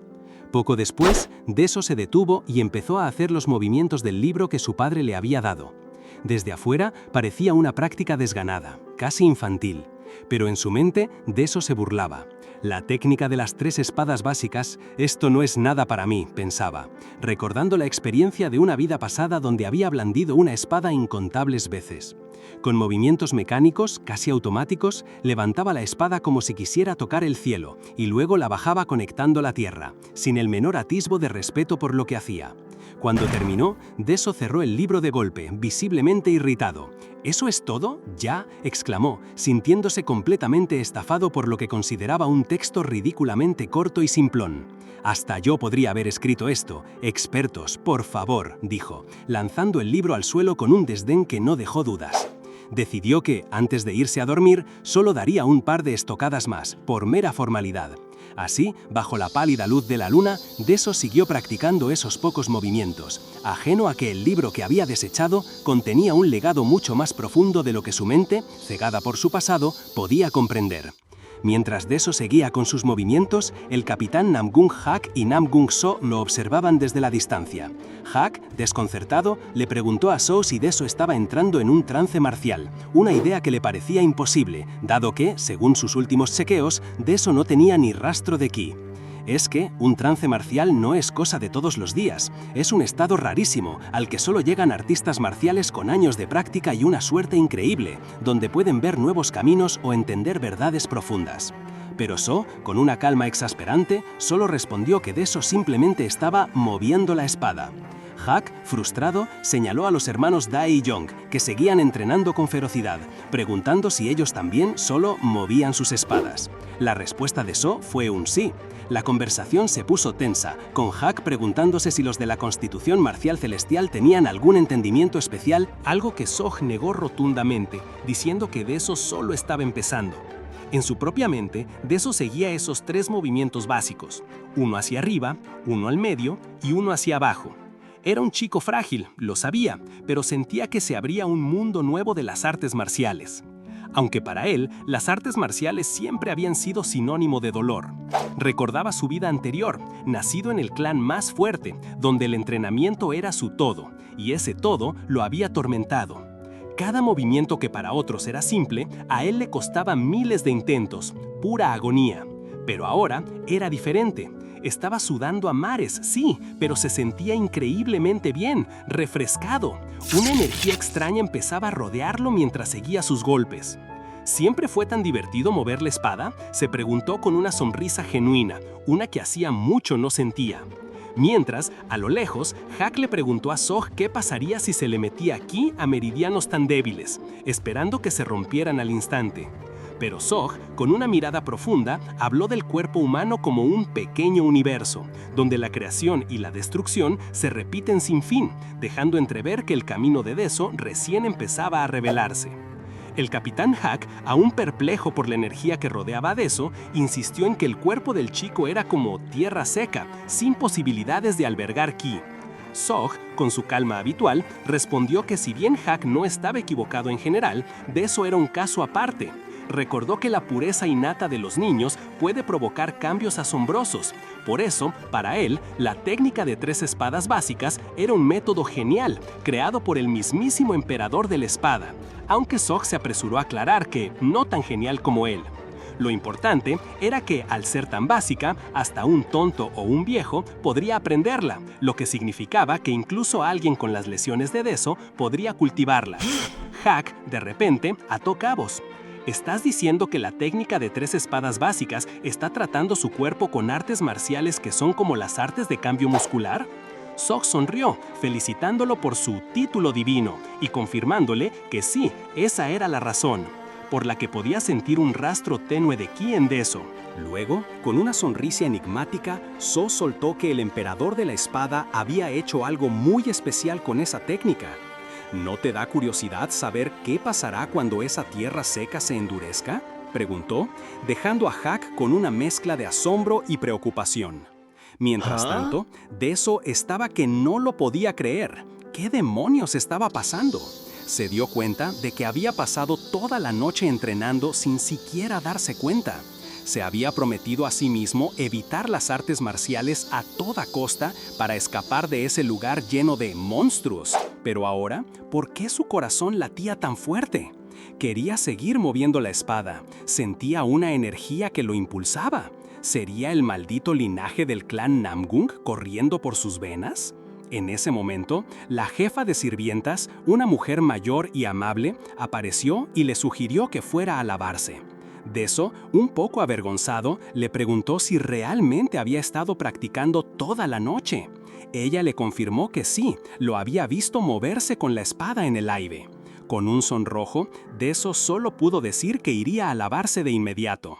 Poco después, Deso se detuvo y empezó a hacer los movimientos del libro que su padre le había dado. Desde afuera parecía una práctica desganada, casi infantil, pero en su mente Deso se burlaba. La técnica de las 3 espadas básicas, esto no es nada para mí, pensaba, recordando la experiencia de una vida pasada donde había blandido una espada incontables veces. Con movimientos mecánicos, casi automáticos, levantaba la espada como si quisiera tocar el cielo y luego la bajaba conectando la tierra, sin el menor atisbo de respeto por lo que hacía. Cuando terminó, Deso cerró el libro de golpe, visiblemente irritado. ¿Eso es todo? ¿Ya?, exclamó, sintiéndose completamente estafado por lo que consideraba un texto ridículamente corto y simplón. Hasta yo podría haber escrito esto. Expertos, por favor, dijo, lanzando el libro al suelo con un desdén que no dejó dudas. Decidió que, antes de irse a dormir, solo daría un par de estocadas más, por mera formalidad. Así, bajo la pálida luz de la luna, Deso siguió practicando esos pocos movimientos, ajeno a que el libro que había desechado contenía un legado mucho más profundo de lo que su mente, cegada por su pasado, podía comprender. Mientras Deso seguía con sus movimientos, el capitán Namgung Hak y Namgung So lo observaban desde la distancia. Hak, desconcertado, le preguntó a So si Deso estaba entrando en un trance marcial, una idea que le parecía imposible, dado que, según sus últimos chequeos, Deso no tenía ni rastro de ki. Es que un trance marcial no es cosa de todos los días, es un estado rarísimo, al que solo llegan artistas marciales con años de práctica y una suerte increíble, donde pueden ver nuevos caminos o entender verdades profundas. Pero So, con una calma exasperante, solo respondió que Deso simplemente estaba moviendo la espada. Hak, frustrado, señaló a los hermanos Dae y Yong, que seguían entrenando con ferocidad, preguntando si ellos también solo movían sus espadas. La respuesta de So fue un sí. La conversación se puso tensa, con Hak preguntándose si los de la Constitución Marcial Celestial tenían algún entendimiento especial, algo que Sog negó rotundamente, diciendo que Deso solo estaba empezando. En su propia mente, Deso seguía esos 3 movimientos básicos, uno hacia arriba, uno al medio y uno hacia abajo. Era un chico frágil, lo sabía, pero sentía que se abría un mundo nuevo de las artes marciales. Aunque para él, las artes marciales siempre habían sido sinónimo de dolor. Recordaba su vida anterior, nacido en el clan más fuerte, donde el entrenamiento era su todo, y ese todo lo había atormentado. Cada movimiento que para otros era simple, a él le costaba miles de intentos, pura agonía. Pero ahora era diferente. Estaba sudando a mares, sí, pero se sentía increíblemente bien, refrescado. Una energía extraña empezaba a rodearlo mientras seguía sus golpes. ¿Siempre fue tan divertido mover la espada?, se preguntó con una sonrisa genuina, una que hacía mucho no sentía. Mientras, a lo lejos, Hak le preguntó a Sog qué pasaría si se le metía aquí a meridianos tan débiles, esperando que se rompieran al instante. Pero Sog, con una mirada profunda, habló del cuerpo humano como un pequeño universo, donde la creación y la destrucción se repiten sin fin, dejando entrever que el camino de Deso recién empezaba a revelarse. El capitán Hak, aún perplejo por la energía que rodeaba a Deso, insistió en que el cuerpo del chico era como tierra seca, sin posibilidades de albergar ki. Sog, con su calma habitual, respondió que si bien Hak no estaba equivocado en general, Deso era un caso aparte. Recordó que la pureza innata de los niños puede provocar cambios asombrosos. Por eso, para él, la técnica de 3 espadas básicas era un método genial, creado por el mismísimo emperador de la espada, aunque Sog se apresuró a aclarar que no tan genial como él. Lo importante era que, al ser tan básica, hasta un tonto o un viejo podría aprenderla, lo que significaba que incluso alguien con las lesiones de Deso podría cultivarla. Hak, de repente, ató cabos. ¿Estás diciendo que la técnica de 3 espadas básicas está tratando su cuerpo con artes marciales que son como las artes de cambio muscular? Sog sonrió, felicitándolo por su título divino y confirmándole que sí, esa era la razón, por la que podía sentir un rastro tenue de ki en Deso. Luego, con una sonrisa enigmática, So soltó que el emperador de la espada había hecho algo muy especial con esa técnica. ¿No te da curiosidad saber qué pasará cuando esa tierra seca se endurezca?, preguntó, dejando a Hak con una mezcla de asombro y preocupación. Mientras tanto, Deso estaba que no lo podía creer. ¿Qué demonios estaba pasando? Se dio cuenta de que había pasado toda la noche entrenando sin siquiera darse cuenta. Se había prometido a sí mismo evitar las artes marciales a toda costa para escapar de ese lugar lleno de monstruos. Pero ahora, ¿por qué su corazón latía tan fuerte? Quería seguir moviendo la espada. Sentía una energía que lo impulsaba. ¿Sería el maldito linaje del clan Namgung corriendo por sus venas? En ese momento, la jefa de sirvientas, una mujer mayor y amable, apareció y le sugirió que fuera a lavarse. Deso, un poco avergonzado, le preguntó si realmente había estado practicando toda la noche. Ella le confirmó que sí, lo había visto moverse con la espada en el aire. Con un sonrojo, Deso solo pudo decir que iría a lavarse de inmediato.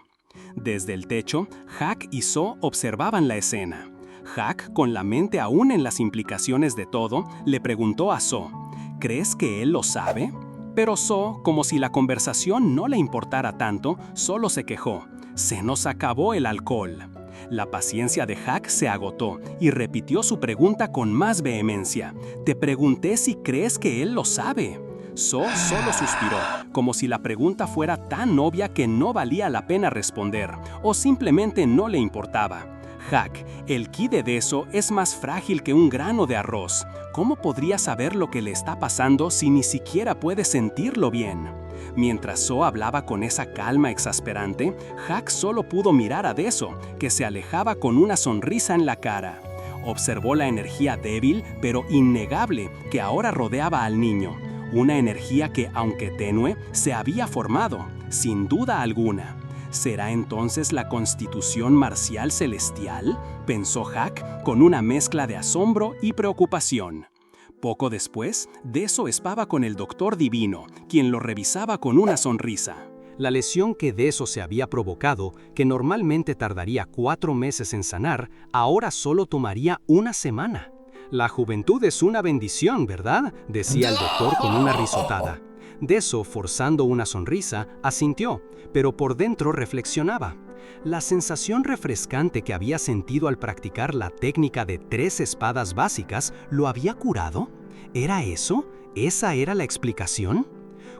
Desde el techo, Hak y So observaban la escena. Hak, con la mente aún en las implicaciones de todo, le preguntó a So, ¿crees que él lo sabe? Pero So, como si la conversación no le importara tanto, solo se quejó. Se nos acabó el alcohol. La paciencia de Hak se agotó y repitió su pregunta con más vehemencia. Te pregunté si crees que él lo sabe. So solo suspiró, como si la pregunta fuera tan obvia que no valía la pena responder, o simplemente no le importaba. Hak, el ki de Deso es más frágil que un grano de arroz. ¿Cómo podría saber lo que le está pasando si ni siquiera puede sentirlo bien? Mientras So hablaba con esa calma exasperante, Hak solo pudo mirar a Deso, que se alejaba con una sonrisa en la cara. Observó la energía débil, pero innegable, que ahora rodeaba al niño. Una energía que, aunque tenue, se había formado, sin duda alguna. ¿Será entonces la constitución marcial celestial?, pensó Hak con una mezcla de asombro y preocupación. Poco después, Deso estaba con el doctor divino, quien lo revisaba con una sonrisa. La lesión que Deso se había provocado, que normalmente tardaría 4 meses en sanar, ahora solo tomaría una semana. La juventud es una bendición, ¿verdad?, decía el doctor con una risotada. Deso, forzando una sonrisa, asintió, pero por dentro reflexionaba. La sensación refrescante que había sentido al practicar la técnica de 3 espadas básicas, ¿lo había curado? ¿Era eso? ¿Esa era la explicación?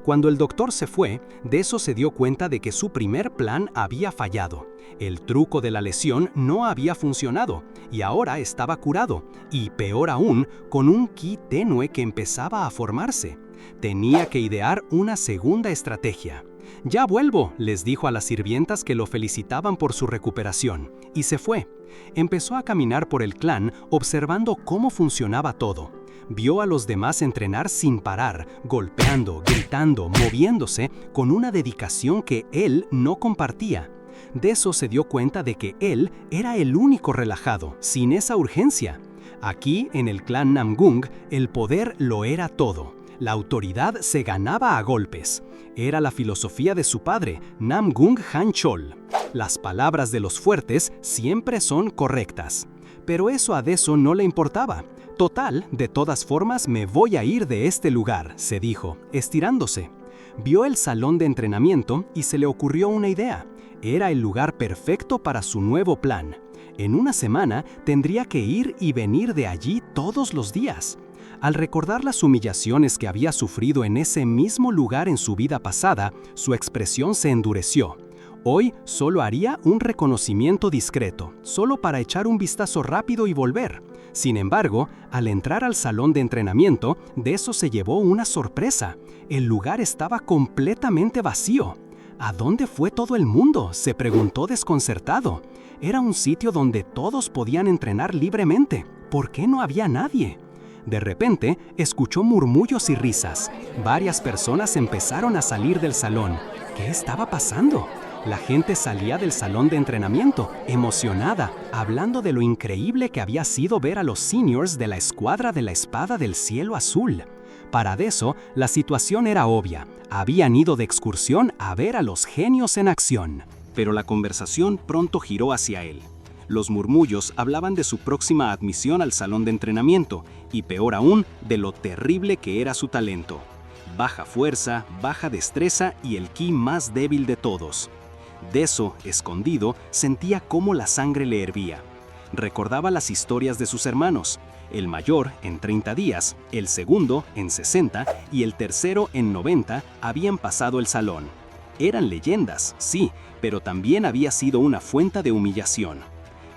Cuando el doctor se fue, Deso se dio cuenta de que su primer plan había fallado. El truco de la lesión no había funcionado, y ahora estaba curado, y peor aún, con un ki tenue que empezaba a formarse. Tenía que idear una segunda estrategia. «Ya vuelvo», les dijo a las sirvientas que lo felicitaban por su recuperación, y se fue. Empezó a caminar por el clan observando cómo funcionaba todo. Vio a los demás entrenar sin parar, golpeando, gritando, moviéndose, con una dedicación que él no compartía. Deso se dio cuenta de que él era el único relajado, sin esa urgencia. Aquí, en el clan Namgung, el poder lo era todo. La autoridad se ganaba a golpes. Era la filosofía de su padre, Namgung Hanchol. Las palabras de los fuertes siempre son correctas. Pero eso a Deso no le importaba. Total, de todas formas me voy a ir de este lugar, se dijo, estirándose. Vio el salón de entrenamiento y se le ocurrió una idea. Era el lugar perfecto para su nuevo plan. En una semana tendría que ir y venir de allí todos los días. Al recordar las humillaciones que había sufrido en ese mismo lugar en su vida pasada, su expresión se endureció. Hoy solo haría un reconocimiento discreto, solo para echar un vistazo rápido y volver. Sin embargo, al entrar al salón de entrenamiento, Deso se llevó una sorpresa. El lugar estaba completamente vacío. ¿A dónde fue todo el mundo?, se preguntó desconcertado. Era un sitio donde todos podían entrenar libremente. ¿Por qué no había nadie? De repente, escuchó murmullos y risas. Varias personas empezaron a salir del salón. ¿Qué estaba pasando? La gente salía del salón de entrenamiento, emocionada, hablando de lo increíble que había sido ver a los seniors de la escuadra de la Espada del Cielo Azul. Para Deso, la situación era obvia. Habían ido de excursión a ver a los genios en acción. Pero la conversación pronto giró hacia él. Los murmullos hablaban de su próxima admisión al salón de entrenamiento y, peor aún, de lo terrible que era su talento. Baja fuerza, baja destreza y el ki más débil de todos. Deso, escondido, sentía cómo la sangre le hervía. Recordaba las historias de sus hermanos. El mayor en 30 días, el segundo en 60 y el tercero en 90 habían pasado el salón. Eran leyendas, sí, pero también había sido una fuente de humillación.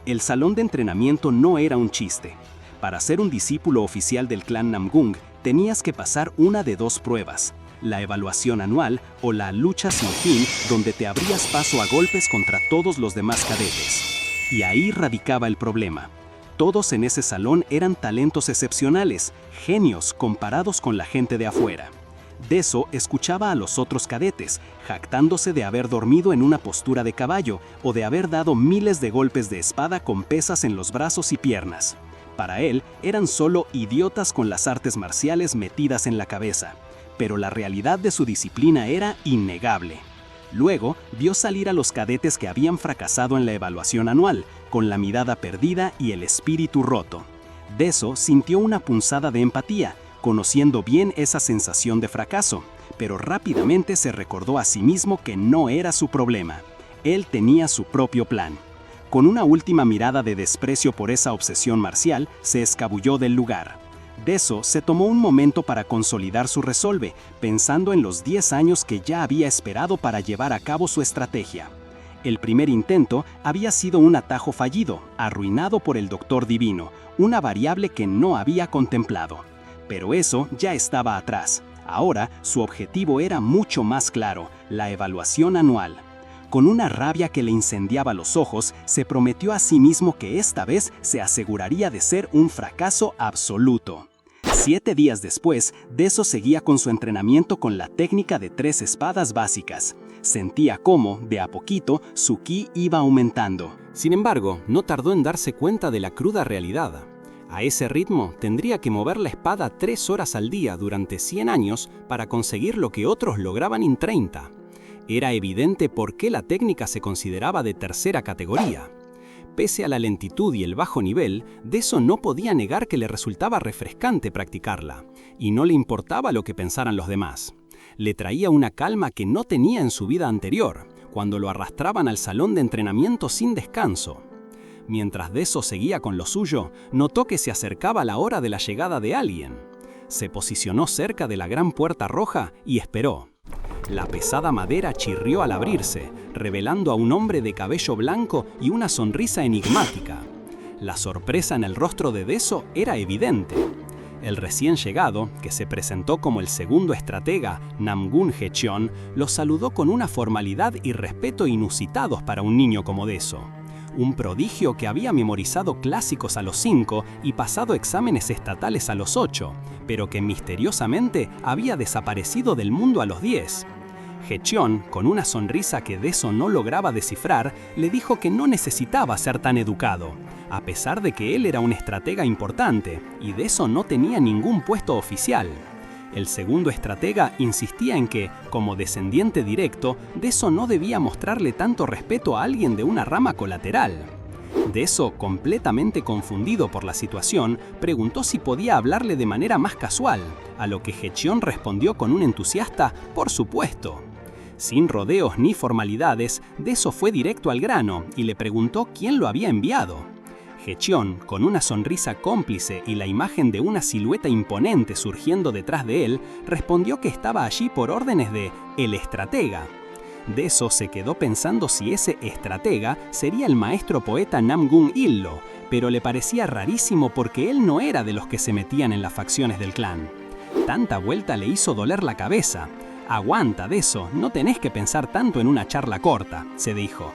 El salón de entrenamiento no era un chiste. Para ser un discípulo oficial del clan Namgung, tenías que pasar una de dos pruebas: la evaluación anual o la lucha sin fin, donde te abrías paso a golpes contra todos los demás cadetes. Y ahí radicaba el problema. Todos en ese salón eran talentos excepcionales, genios comparados con la gente de afuera. Deso escuchaba a los otros cadetes, jactándose de haber dormido en una postura de caballo o de haber dado miles de golpes de espada con pesas en los brazos y piernas. Para él, eran solo idiotas con las artes marciales metidas en la cabeza, pero la realidad de su disciplina era innegable. Luego, vio salir a los cadetes que habían fracasado en la evaluación anual, con la mirada perdida y el espíritu roto. Deso sintió una punzada de empatía, conociendo bien esa sensación de fracaso, pero rápidamente se recordó a sí mismo que no era su problema. Él tenía su propio plan. Con una última mirada de desprecio por esa obsesión marcial, se escabulló del lugar. Deso se tomó un momento para consolidar su resolve, pensando en los 10 años que ya había esperado para llevar a cabo su estrategia. El primer intento había sido un atajo fallido, arruinado por el Doctor Divino, una variable que no había contemplado. Pero eso ya estaba atrás. Ahora su objetivo era mucho más claro: la evaluación anual. Con una rabia que le incendiaba los ojos, se prometió a sí mismo que esta vez se aseguraría de ser un fracaso absoluto. 7 días después, Deso seguía con su entrenamiento con la técnica de 3 espadas básicas. Sentía cómo, de a poquito, su ki iba aumentando. Sin embargo, no tardó en darse cuenta de la cruda realidad. A ese ritmo, tendría que mover la espada 3 horas al día durante 100 años para conseguir lo que otros lograban en 30. Era evidente por qué la técnica se consideraba de tercera categoría. Pese a la lentitud y el bajo nivel, Deso no podía negar que le resultaba refrescante practicarla, y no le importaba lo que pensaran los demás. Le traía una calma que no tenía en su vida anterior, cuando lo arrastraban al salón de entrenamiento sin descanso. Mientras Deso seguía con lo suyo, notó que se acercaba la hora de la llegada de alguien. Se posicionó cerca de la gran puerta roja y esperó. La pesada madera chirrió al abrirse, revelando a un hombre de cabello blanco y una sonrisa enigmática. La sorpresa en el rostro de Deso era evidente. El recién llegado, que se presentó como el segundo estratega, Namgung Haecheon, lo saludó con una formalidad y respeto inusitados para un niño como Deso. Un prodigio que había memorizado clásicos a los 5 y pasado exámenes estatales a los 8, pero que misteriosamente había desaparecido del mundo a los 10. Haecheon, con una sonrisa que Deso no lograba descifrar, le dijo que no necesitaba ser tan educado, a pesar de que él era un estratega importante y Deso no tenía ningún puesto oficial. El segundo estratega insistía en que, como descendiente directo, Deso no debía mostrarle tanto respeto a alguien de una rama colateral. Deso, completamente confundido por la situación, preguntó si podía hablarle de manera más casual, a lo que Haecheon respondió con un entusiasta «por supuesto». Sin rodeos ni formalidades, Deso fue directo al grano y le preguntó quién lo había enviado. Haecheon, con una sonrisa cómplice y la imagen de una silueta imponente surgiendo detrás de él, respondió que estaba allí por órdenes de el estratega. Deso se quedó pensando si ese estratega sería el maestro poeta Namgung Illo, pero le parecía rarísimo porque él no era de los que se metían en las facciones del clan. Tanta vuelta le hizo doler la cabeza. «Aguanta, Deso, no tenés que pensar tanto en una charla corta», se dijo.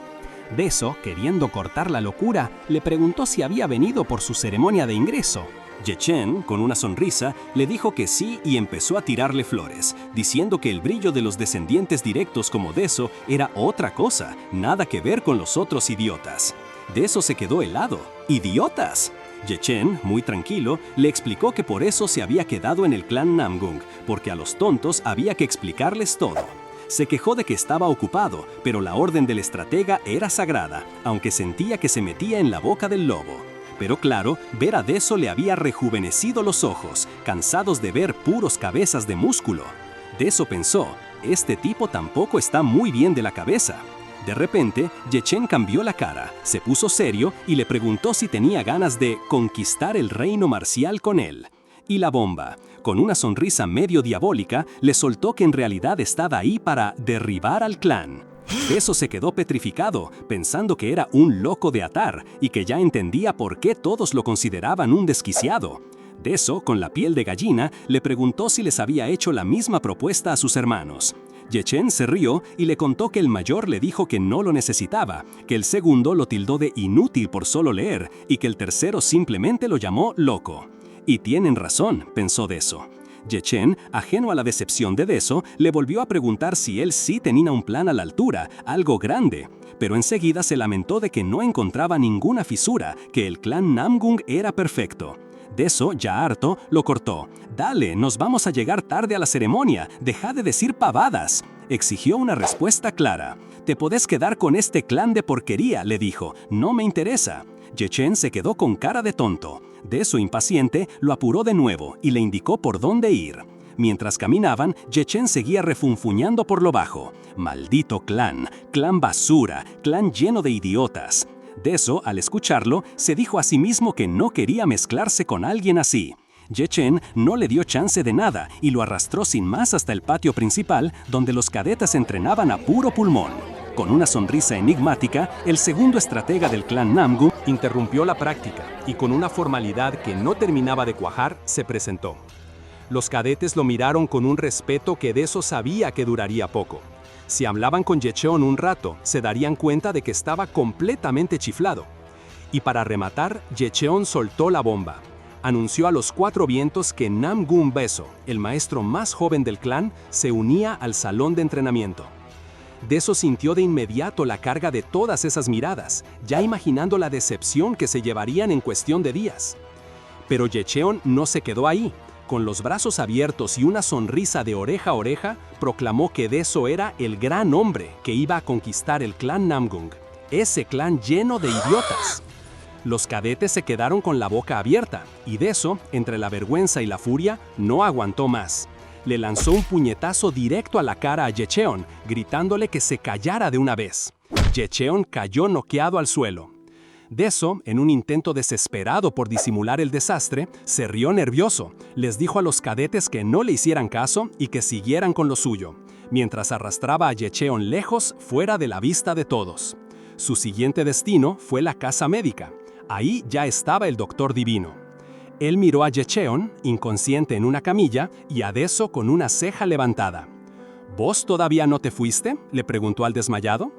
Deso, queriendo cortar la locura, le preguntó si había venido por su ceremonia de ingreso. Ye-Chen, con una sonrisa, le dijo que sí y empezó a tirarle flores, diciendo que el brillo de los descendientes directos como Deso era otra cosa, nada que ver con los otros idiotas. Deso se quedó helado. ¿Idiotas? Ye-Chen, muy tranquilo, le explicó que por eso se había quedado en el clan Namgung, porque a los tontos había que explicarles todo. Se quejó de que estaba ocupado, pero la orden del estratega era sagrada, aunque sentía que se metía en la boca del lobo. Pero claro, ver a Deso le había rejuvenecido los ojos, cansados de ver puros cabezas de músculo. Deso pensó, este tipo tampoco está muy bien de la cabeza. De repente, Yechen cambió la cara, se puso serio y le preguntó si tenía ganas de conquistar el reino marcial con él. Y la bomba, con una sonrisa medio diabólica, le soltó que en realidad estaba ahí para derribar al clan. Deso se quedó petrificado, pensando que era un loco de atar y que ya entendía por qué todos lo consideraban un desquiciado. Deso, con la piel de gallina, le preguntó si les había hecho la misma propuesta a sus hermanos. Yechen se rió y le contó que el mayor le dijo que no lo necesitaba, que el segundo lo tildó de inútil por solo leer y que el tercero simplemente lo llamó loco. Y tienen razón, pensó Deso. Yechen, ajeno a la decepción de Deso, le volvió a preguntar si él sí tenía un plan a la altura, algo grande, pero enseguida se lamentó de que no encontraba ninguna fisura, que el clan Namgung era perfecto. Deso, ya harto, lo cortó. «Dale, nos vamos a llegar tarde a la ceremonia, deja de decir pavadas», exigió una respuesta clara. «Te podés quedar con este clan de porquería», le dijo, «no me interesa». Yechen se quedó con cara de tonto. Deso, impaciente, lo apuró de nuevo y le indicó por dónde ir. Mientras caminaban, Yechen seguía refunfuñando por lo bajo. «Maldito clan, clan basura, clan lleno de idiotas». Deso, al escucharlo, se dijo a sí mismo que no quería mezclarse con alguien así. Yechen no le dio chance de nada y lo arrastró sin más hasta el patio principal, donde los cadetes entrenaban a puro pulmón. Con una sonrisa enigmática, el segundo estratega del clan Namgung Interrumpió la práctica y con una formalidad que no terminaba de cuajar, se presentó. Los cadetes lo miraron con un respeto que Deso sabía que duraría poco. Si hablaban con Yecheon un rato, se darían cuenta de que estaba completamente chiflado. Y para rematar, Yecheon soltó la bomba. Anunció a los 4 vientos que Namgung Beso, el maestro más joven del clan, se unía al salón de entrenamiento. Deso sintió de inmediato la carga de todas esas miradas, ya imaginando la decepción que se llevarían en cuestión de días. Pero Yecheon no se quedó ahí. Con los brazos abiertos y una sonrisa de oreja a oreja, proclamó que Deso era el gran hombre que iba a conquistar el clan Namgung, ese clan lleno de idiotas. Los cadetes se quedaron con la boca abierta, y Deso, entre la vergüenza y la furia, no aguantó más. Le lanzó un puñetazo directo a la cara a Yecheon, gritándole que se callara de una vez. Yecheon cayó noqueado al suelo. Deso, en un intento desesperado por disimular el desastre, se rió nervioso, les dijo a los cadetes que no le hicieran caso y que siguieran con lo suyo, mientras arrastraba a Yecheon lejos fuera de la vista de todos. Su siguiente destino fue la casa médica. Ahí ya estaba el doctor divino. Él miró a Yecheon, inconsciente en una camilla, y a Deso con una ceja levantada. «¿Vos todavía no te fuiste?», le preguntó al desmayado.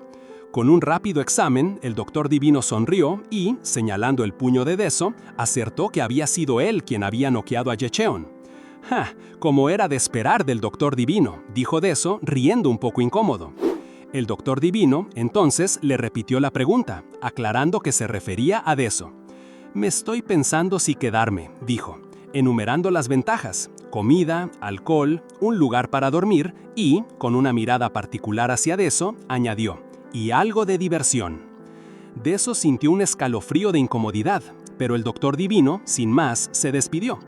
Con un rápido examen, el doctor divino sonrió y, señalando el puño de Deso, acertó que había sido él quien había noqueado a Yecheon. «Ja, como era de esperar del doctor divino», dijo Deso, riendo un poco incómodo. El doctor divino, entonces, le repitió la pregunta, aclarando que se refería a Deso. «Me estoy pensando si quedarme», dijo, enumerando las ventajas: comida, alcohol, un lugar para dormir y, con una mirada particular hacia Deso, añadió: «y algo de diversión». Deso sintió un escalofrío de incomodidad, pero el doctor divino, sin más, se despidió.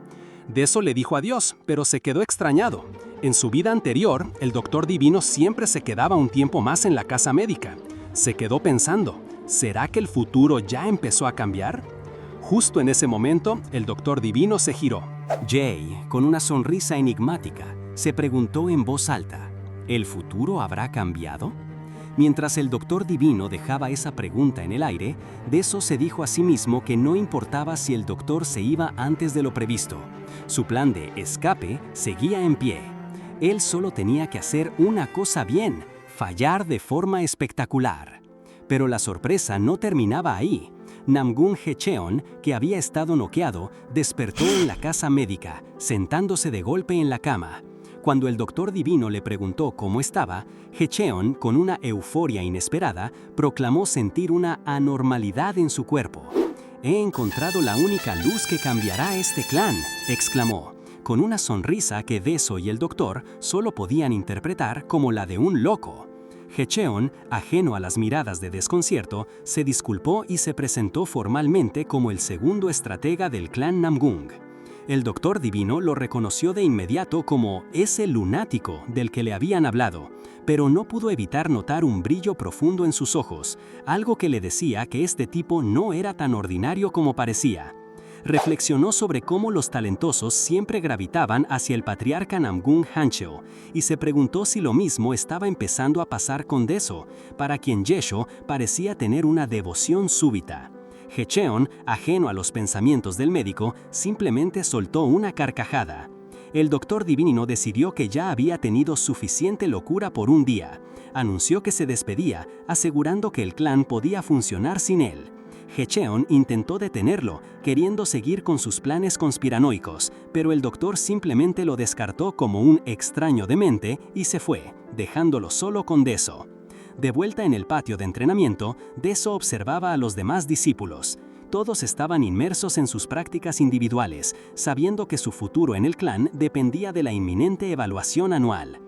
Deso le dijo adiós, pero se quedó extrañado. En su vida anterior, el doctor divino siempre se quedaba un tiempo más en la casa médica. Se quedó pensando, ¿será que el futuro ya empezó a cambiar? Justo en ese momento, el doctor divino se giró. Jay, con una sonrisa enigmática, se preguntó en voz alta: ¿el futuro habrá cambiado? Mientras el doctor divino dejaba esa pregunta en el aire, Deso se dijo a sí mismo que no importaba si el doctor se iba antes de lo previsto. Su plan de escape seguía en pie. Él solo tenía que hacer una cosa bien: fallar de forma espectacular. Pero la sorpresa no terminaba ahí. Namgung Yecheon, que había estado noqueado, despertó en la casa médica, sentándose de golpe en la cama. Cuando el doctor divino le preguntó cómo estaba, Yecheon, con una euforia inesperada, proclamó sentir una anormalidad en su cuerpo. «He encontrado la única luz que cambiará este clan», exclamó, con una sonrisa que Deso y el doctor solo podían interpretar como la de un loco. Yecheon, ajeno a las miradas de desconcierto, se disculpó y se presentó formalmente como el segundo estratega del clan Namgung. El doctor divino lo reconoció de inmediato como ese lunático del que le habían hablado, pero no pudo evitar notar un brillo profundo en sus ojos, algo que le decía que este tipo no era tan ordinario como parecía. Reflexionó sobre cómo los talentosos siempre gravitaban hacia el patriarca Namgung Hancheo y se preguntó si lo mismo estaba empezando a pasar con Deso, para quien Yesho parecía tener una devoción súbita. Hecheon, ajeno a los pensamientos del médico, simplemente soltó una carcajada. El doctor divino decidió que ya había tenido suficiente locura por un día. Anunció que se despedía, asegurando que el clan podía funcionar sin él. Hecheon intentó detenerlo, queriendo seguir con sus planes conspiranoicos, pero el doctor simplemente lo descartó como un extraño demente y se fue, dejándolo solo con Deso. De vuelta en el patio de entrenamiento, Deso observaba a los demás discípulos. Todos estaban inmersos en sus prácticas individuales, sabiendo que su futuro en el clan dependía de la inminente evaluación anual.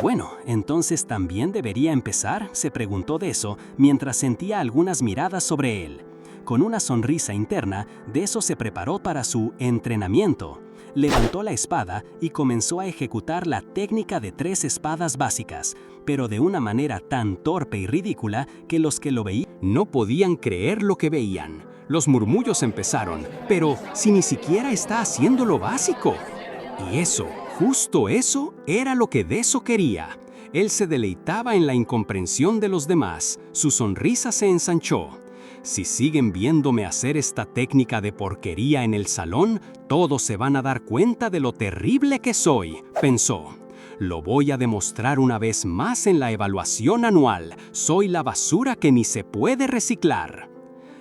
Bueno, entonces ¿también debería empezar?, se preguntó Deso mientras sentía algunas miradas sobre él. Con una sonrisa interna, Deso se preparó para su entrenamiento. Levantó la espada y comenzó a ejecutar la técnica de 3 espadas básicas, pero de una manera tan torpe y ridícula que los que lo veían No podían creer lo que veían. Los murmullos empezaron, pero si ni siquiera está haciendo lo básico. Y eso, justo eso, era lo que Deso quería. Él se deleitaba en la incomprensión de los demás. Su sonrisa se ensanchó. Si siguen viéndome hacer esta técnica de porquería en el salón, todos se van a dar cuenta de lo terrible que soy, pensó. Lo voy a demostrar una vez más en la evaluación anual. Soy la basura que ni se puede reciclar.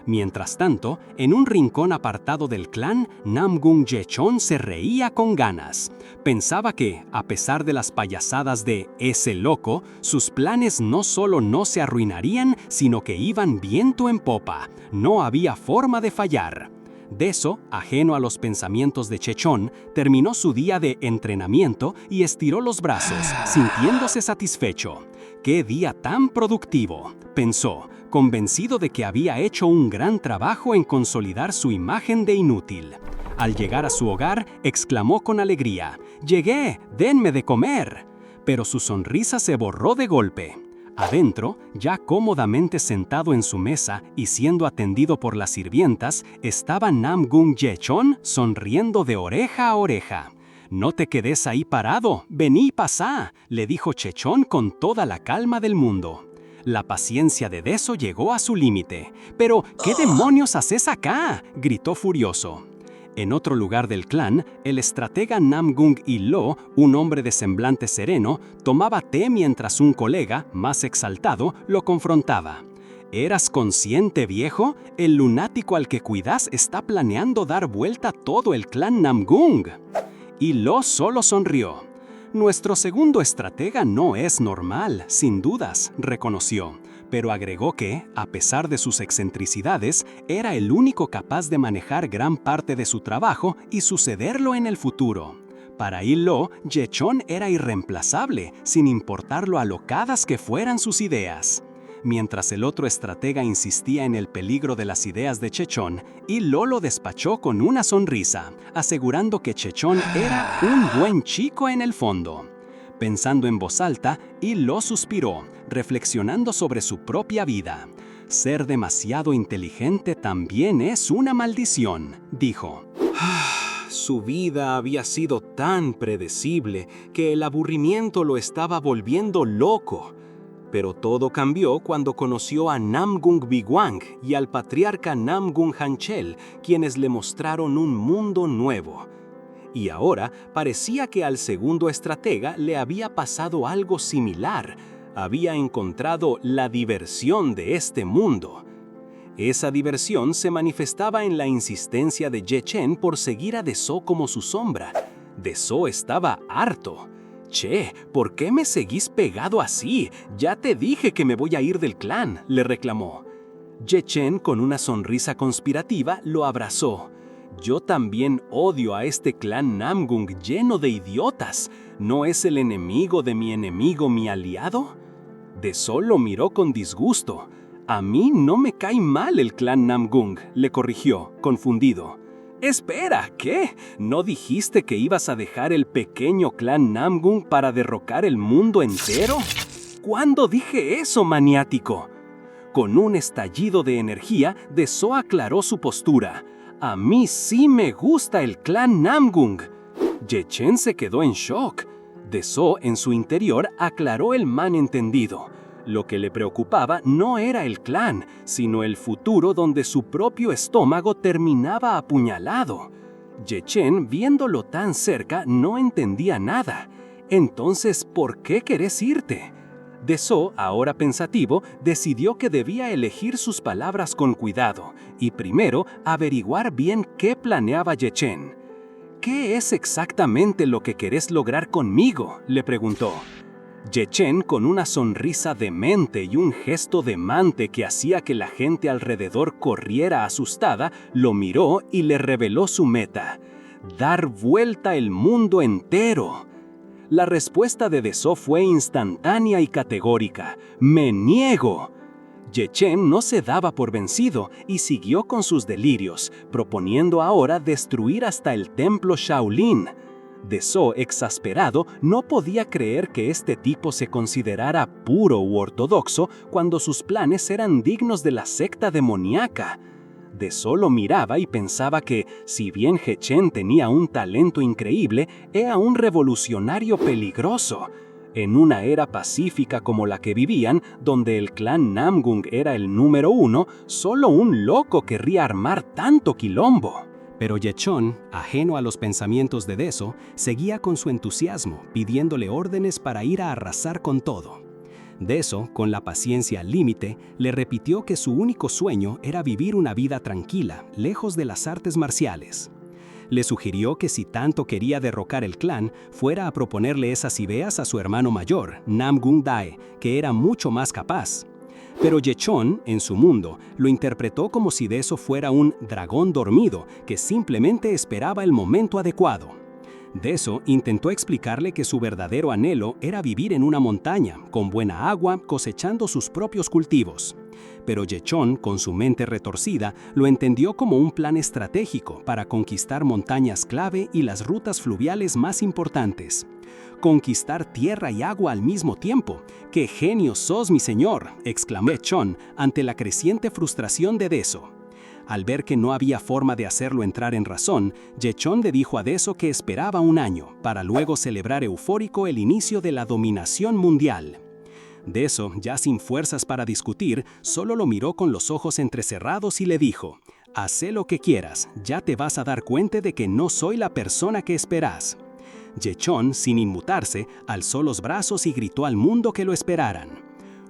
Mientras tanto, en un rincón apartado del clan, Namgung Yechon se reía con ganas. Pensaba que, a pesar de las payasadas de ese loco, sus planes no solo no se arruinarían, sino que iban viento en popa. No había forma de fallar. Deso, ajeno a los pensamientos de Chechón, terminó su día de entrenamiento y estiró los brazos, sintiéndose satisfecho. ¡Qué día tan productivo!, pensó, convencido de que había hecho un gran trabajo en consolidar su imagen de inútil. Al llegar a su hogar, exclamó con alegría: «¡Llegué! ¡Denme de comer!». Pero su sonrisa se borró de golpe. Adentro, ya cómodamente sentado en su mesa y siendo atendido por las sirvientas, estaba Namgung Yechon sonriendo de oreja a oreja. «No te quedes ahí parado, vení, pasá», le dijo Chechón con toda la calma del mundo. La paciencia de Deso llegó a su límite. «¿Pero qué demonios haces acá?», gritó furioso. En otro lugar del clan, el estratega Namgung Il-lo, un hombre de semblante sereno, tomaba té mientras un colega, más exaltado, lo confrontaba. «¿Eras consciente, viejo? El lunático al que cuidas está planeando dar vuelta todo el clan Namgung». Il-lo solo sonrió. «Nuestro segundo estratega no es normal, sin dudas», reconoció, pero agregó que, a pesar de sus excentricidades, era el único capaz de manejar gran parte de su trabajo y sucederlo en el futuro. Para Il-lo, Yechon era irreemplazable, sin importar lo alocadas que fueran sus ideas. Mientras el otro estratega insistía en el peligro de las ideas de Chechón, Il-lo lo despachó con una sonrisa, asegurando que Chechón era un buen chico en el fondo. Pensando en voz alta, Il-lo suspiró, reflexionando sobre su propia vida. «Ser demasiado inteligente también es una maldición», dijo. Su vida había sido tan predecible que el aburrimiento lo estaba volviendo loco. Pero todo cambió cuando conoció a Namgung Biguang y al patriarca Namgung Hanchel, quienes le mostraron un mundo nuevo. Y ahora parecía que al segundo estratega le había pasado algo similar. Había encontrado la diversión de este mundo. Esa diversión se manifestaba en la insistencia de Yechen por seguir a Deso como su sombra. Deso estaba harto. «Che, ¿por qué me seguís pegado así? Ya te dije que me voy a ir del clan», le reclamó. Yechen, con una sonrisa conspirativa, lo abrazó. «Yo también odio a este clan Namgung lleno de idiotas. ¿No es el enemigo de mi enemigo mi aliado?». Deso lo miró con disgusto. «A mí no me cae mal el clan Namgung», le corrigió, confundido. Espera, ¿qué? ¿No dijiste que ibas a dejar el pequeño clan Namgung para derrocar el mundo entero? ¿Cuándo dije eso, maniático? Con un estallido de energía, Deso aclaró su postura. A mí sí me gusta el clan Namgung. Ye Chen se quedó en shock. Deso, en su interior, aclaró el malentendido. Lo que le preocupaba no era el clan, sino el futuro donde su propio estómago terminaba apuñalado. Ye Chen, viéndolo tan cerca, no entendía nada. Entonces, ¿por qué querés irte? Deso, ahora pensativo, decidió que debía elegir sus palabras con cuidado y primero averiguar bien qué planeaba Ye Chen. ¿Qué es exactamente lo que querés lograr conmigo?, le preguntó. Ye Chen, con una sonrisa demente y un gesto demante que hacía que la gente alrededor corriera asustada, lo miró y le reveló su meta: dar vuelta el mundo entero. La respuesta de Deso fue instantánea y categórica: me niego. Ye Chen no se daba por vencido y siguió con sus delirios, proponiendo ahora destruir hasta el templo Shaolin. Deso, exasperado, no podía creer que este tipo se considerara puro u ortodoxo cuando sus planes eran dignos de la secta demoníaca. Deso lo miraba y pensaba que, si bien Ye Chen tenía un talento increíble, era un revolucionario peligroso. En una era pacífica como la que vivían, donde el clan Namgung era el número 1, solo un loco querría armar tanto quilombo. Pero Ye Chen, ajeno a los pensamientos de Deso, seguía con su entusiasmo, pidiéndole órdenes para ir a arrasar con todo. Deso, con la paciencia al límite, le repitió que su único sueño era vivir una vida tranquila, lejos de las artes marciales. Le sugirió que si tanto quería derrocar el clan, fuera a proponerle esas ideas a su hermano mayor, Namgung Dae, que era mucho más capaz. Pero Ye Chen, en su mundo, lo interpretó como si Deso fuera un dragón dormido que simplemente esperaba el momento adecuado. Deso intentó explicarle que su verdadero anhelo era vivir en una montaña, con buena agua, cosechando sus propios cultivos. Pero Ye Chen, con su mente retorcida, lo entendió como un plan estratégico para conquistar montañas clave y las rutas fluviales más importantes. «Conquistar tierra y agua al mismo tiempo. ¡Qué genio sos, mi señor!», exclamó Ye Chen ante la creciente frustración de Deso. Al ver que no había forma de hacerlo entrar en razón, Ye Chen le dijo a Deso que esperaba un año, para luego celebrar eufórico el inicio de la dominación mundial. Deso, ya sin fuerzas para discutir, solo lo miró con los ojos entrecerrados y le dijo: «Hacé lo que quieras, ya te vas a dar cuenta de que no soy la persona que esperás». Ye Chen, sin inmutarse, alzó los brazos y gritó al mundo que lo esperaran.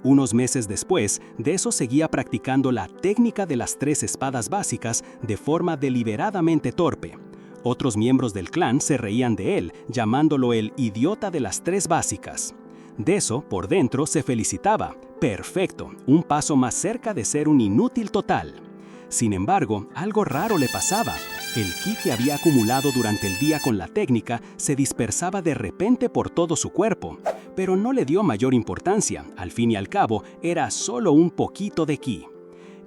Unos meses después, Deso seguía practicando la técnica de las 3 espadas básicas de forma deliberadamente torpe. Otros miembros del clan se reían de él, llamándolo el idiota de las 3 básicas. Deso, por dentro, se felicitaba. Perfecto, un paso más cerca de ser un inútil total. Sin embargo, algo raro le pasaba. El ki que había acumulado durante el día con la técnica se dispersaba de repente por todo su cuerpo, pero no le dio mayor importancia. Al fin y al cabo, era solo un poquito de ki.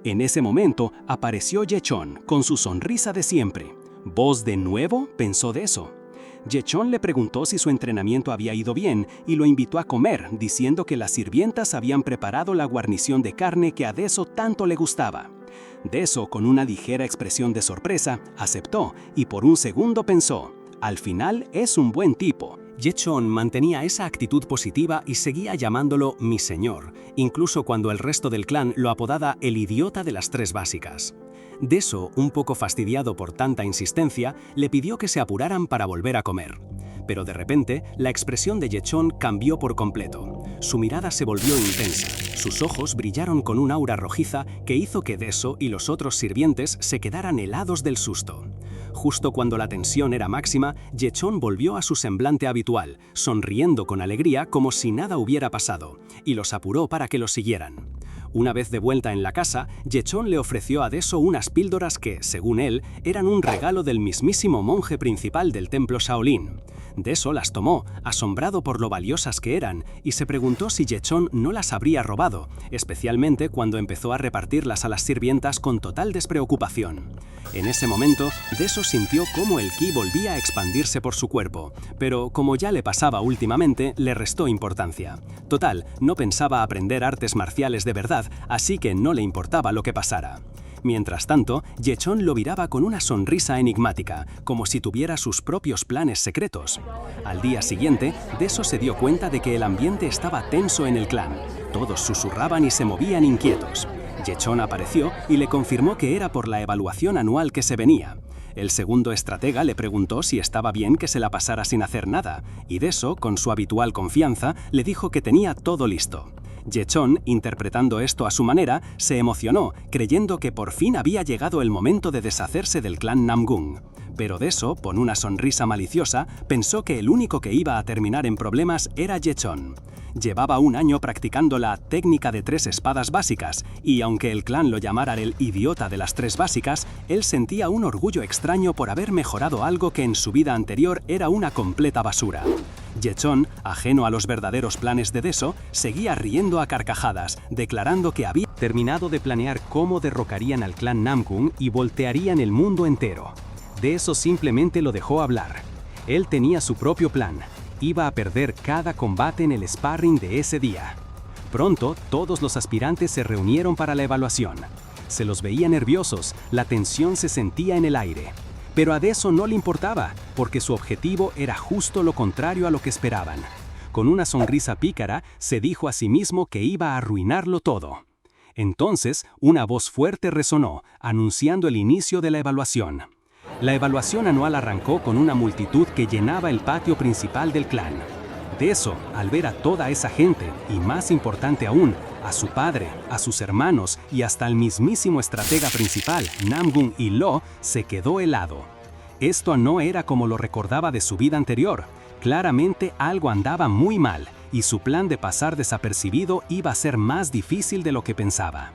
En ese momento, apareció Ye Chen, con su sonrisa de siempre. «¿Vos de nuevo?», pensó Deso. Ye Chen le preguntó si su entrenamiento había ido bien y lo invitó a comer, diciendo que las sirvientas habían preparado la guarnición de carne que a Deso tanto le gustaba. Deso, con una ligera expresión de sorpresa, aceptó y por un segundo pensó: «Al final es un buen tipo». Ye Chen mantenía esa actitud positiva y seguía llamándolo mi señor, incluso cuando el resto del clan lo apodaba el idiota de las 3 básicas. Deso, un poco fastidiado por tanta insistencia, le pidió que se apuraran para volver a comer. Pero de repente, la expresión de Ye Chen cambió por completo. Su mirada se volvió intensa, sus ojos brillaron con un aura rojiza que hizo que Deso y los otros sirvientes se quedaran helados del susto. Justo cuando la tensión era máxima, Ye Chen volvió a su semblante habitual, sonriendo con alegría como si nada hubiera pasado, y los apuró para que lo siguieran. Una vez de vuelta en la casa, Yechon le ofreció a Deso unas píldoras que, según él, eran un regalo del mismísimo monje principal del templo Shaolin. Deso las tomó, asombrado por lo valiosas que eran, y se preguntó si Yechon no las habría robado, especialmente cuando empezó a repartirlas a las sirvientas con total despreocupación. En ese momento, Deso sintió cómo el ki volvía a expandirse por su cuerpo, pero como ya le pasaba últimamente, le restó importancia. Total, no pensaba aprender artes marciales de verdad, así que no le importaba lo que pasara. Mientras tanto, Yechon lo miraba con una sonrisa enigmática, como si tuviera sus propios planes secretos. Al día siguiente, Deso se dio cuenta de que el ambiente estaba tenso en el clan. Todos susurraban y se movían inquietos. Yechon apareció y le confirmó que era por la evaluación anual que se venía. El segundo estratega le preguntó si estaba bien que se la pasara sin hacer nada, y Deso, con su habitual confianza, le dijo que tenía todo listo. Yechon, interpretando esto a su manera, se emocionó, creyendo que por fin había llegado el momento de deshacerse del clan Namgung. Pero Deso, con una sonrisa maliciosa, pensó que el único que iba a terminar en problemas era Yechon. Llevaba un año practicando la técnica de 3 espadas básicas, y aunque el clan lo llamara el idiota de las 3 básicas, él sentía un orgullo extraño por haber mejorado algo que en su vida anterior era una completa basura. Yechon, ajeno a los verdaderos planes de Deso, seguía riendo a carcajadas, declarando que había terminado de planear cómo derrocarían al clan Namgung y voltearían el mundo entero. Deso simplemente lo dejó hablar. Él tenía su propio plan. Iba a perder cada combate en el sparring de ese día. Pronto, todos los aspirantes se reunieron para la evaluación. Se los veía nerviosos, la tensión se sentía en el aire. Pero a Deso no le importaba, porque su objetivo era justo lo contrario a lo que esperaban. Con una sonrisa pícara, se dijo a sí mismo que iba a arruinarlo todo. Entonces, una voz fuerte resonó, anunciando el inicio de la evaluación. La evaluación anual arrancó con una multitud que llenaba el patio principal del clan. Deso, al ver a toda esa gente, y más importante aún, a su padre, a sus hermanos y hasta al mismísimo estratega principal, Namgung y Lo, se quedó helado. Esto no era como lo recordaba de su vida anterior. Claramente algo andaba muy mal, y su plan de pasar desapercibido iba a ser más difícil de lo que pensaba.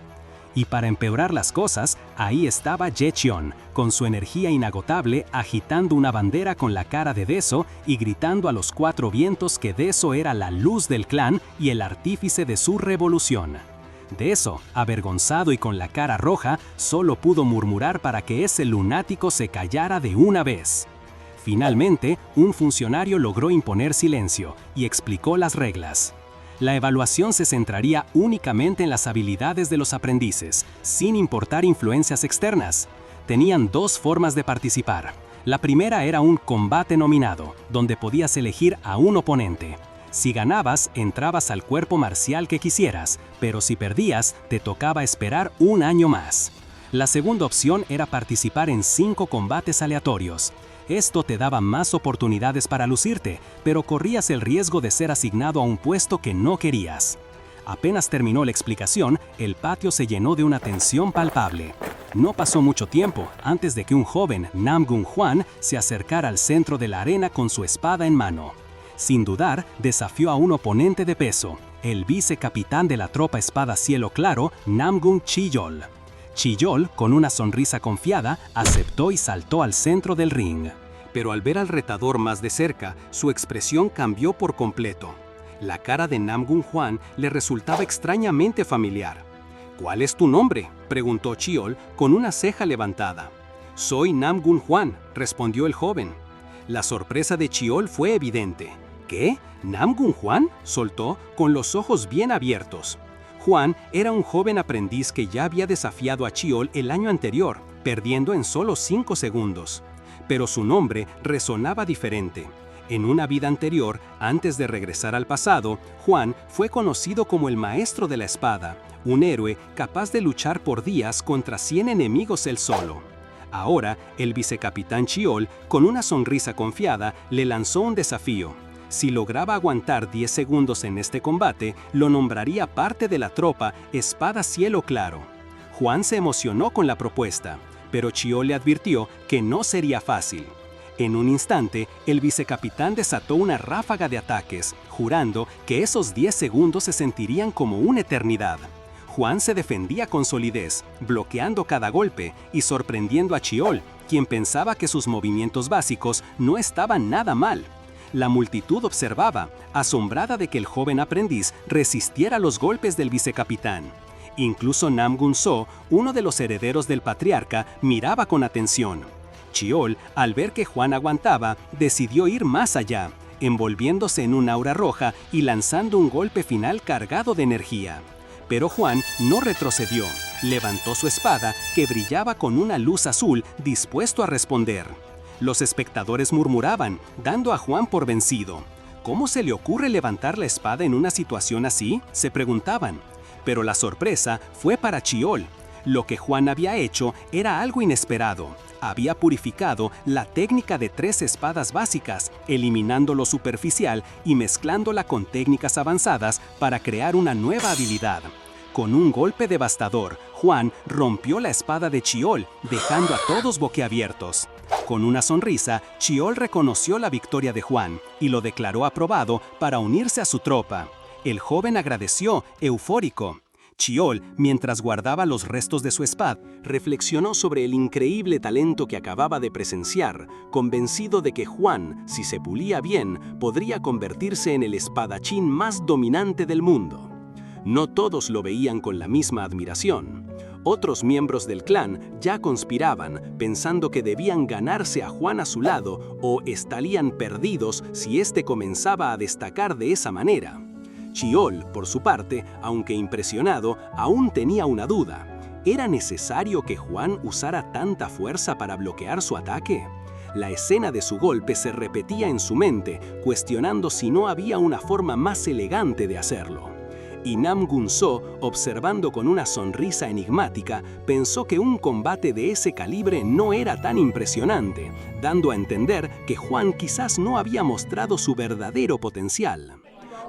Y para empeorar las cosas, ahí estaba Yechon, con su energía inagotable, agitando una bandera con la cara de Deso y gritando a los 4 vientos que Deso era la luz del clan y el artífice de su revolución. Deso, avergonzado y con la cara roja, solo pudo murmurar para que ese lunático se callara de una vez. Finalmente, un funcionario logró imponer silencio y explicó las reglas. La evaluación se centraría únicamente en las habilidades de los aprendices, sin importar influencias externas. Tenían 2 formas de participar. La primera era un combate nominado, donde podías elegir a un oponente. Si ganabas, entrabas al cuerpo marcial que quisieras, pero si perdías, te tocaba esperar un año más. La segunda opción era participar en 5 combates aleatorios. Esto te daba más oportunidades para lucirte, pero corrías el riesgo de ser asignado a un puesto que no querías. Apenas terminó la explicación, el patio se llenó de una tensión palpable. No pasó mucho tiempo antes de que un joven, Namgung Hwan, se acercara al centro de la arena con su espada en mano. Sin dudar, desafió a un oponente de peso, el vicecapitán de la tropa Espada Cielo Claro, Namgung Chiyol. Chiyol, con una sonrisa confiada, aceptó y saltó al centro del ring. Pero al ver al retador más de cerca, su expresión cambió por completo. La cara de Namgung Hwan le resultaba extrañamente familiar. «¿Cuál es tu nombre?», preguntó Chiyol con una ceja levantada. «Soy Namgung Hwan», respondió el joven. La sorpresa de Chiyol fue evidente. «¿Qué? ¿Namgung Hwan?», soltó, con los ojos bien abiertos. Hwan era un joven aprendiz que ya había desafiado a Chiyol el año anterior, perdiendo en solo 5 segundos. Pero su nombre resonaba diferente. En una vida anterior, antes de regresar al pasado, Hwan fue conocido como el Maestro de la Espada, un héroe capaz de luchar por días contra 100 enemigos él solo. Ahora, el vicecapitán Chiyol, con una sonrisa confiada, le lanzó un desafío. Si lograba aguantar 10 segundos en este combate, lo nombraría parte de la tropa Espada Cielo Claro. Hwan se emocionó con la propuesta, pero Chiyol le advirtió que no sería fácil. En un instante, el vicecapitán desató una ráfaga de ataques, jurando que esos 10 segundos se sentirían como una eternidad. Juan se defendía con solidez, bloqueando cada golpe y sorprendiendo a Chiol, quien pensaba que sus movimientos básicos no estaban nada mal. La multitud observaba, asombrada de que el joven aprendiz resistiera los golpes del vicecapitán. Incluso Nam Gun-so, uno de los herederos del patriarca, miraba con atención. Chiol, al ver que Juan aguantaba, decidió ir más allá, envolviéndose en un aura roja y lanzando un golpe final cargado de energía. Pero Juan no retrocedió, levantó su espada, que brillaba con una luz azul, dispuesto a responder. Los espectadores murmuraban, dando a Juan por vencido. ¿Cómo se le ocurre levantar la espada en una situación así?, se preguntaban. Pero la sorpresa fue para Chiol. Lo que Juan había hecho era algo inesperado. Había purificado la técnica de 3 espadas básicas, eliminando lo superficial y mezclándola con técnicas avanzadas para crear una nueva habilidad. Con un golpe devastador, Juan rompió la espada de Chiol, dejando a todos boquiabiertos. Con una sonrisa, Chiol reconoció la victoria de Juan y lo declaró aprobado para unirse a su tropa. El joven agradeció, eufórico. Chiol, mientras guardaba los restos de su espada, reflexionó sobre el increíble talento que acababa de presenciar, convencido de que Juan, si se pulía bien, podría convertirse en el espadachín más dominante del mundo. No todos lo veían con la misma admiración. Otros miembros del clan ya conspiraban, pensando que debían ganarse a Juan a su lado o estarían perdidos si éste comenzaba a destacar de esa manera. Chiol, por su parte, aunque impresionado, aún tenía una duda. ¿Era necesario que Juan usara tanta fuerza para bloquear su ataque? La escena de su golpe se repetía en su mente, cuestionando si no había una forma más elegante de hacerlo. Y Nam Gun-so, observando con una sonrisa enigmática, pensó que un combate de ese calibre no era tan impresionante, dando a entender que Juan quizás no había mostrado su verdadero potencial.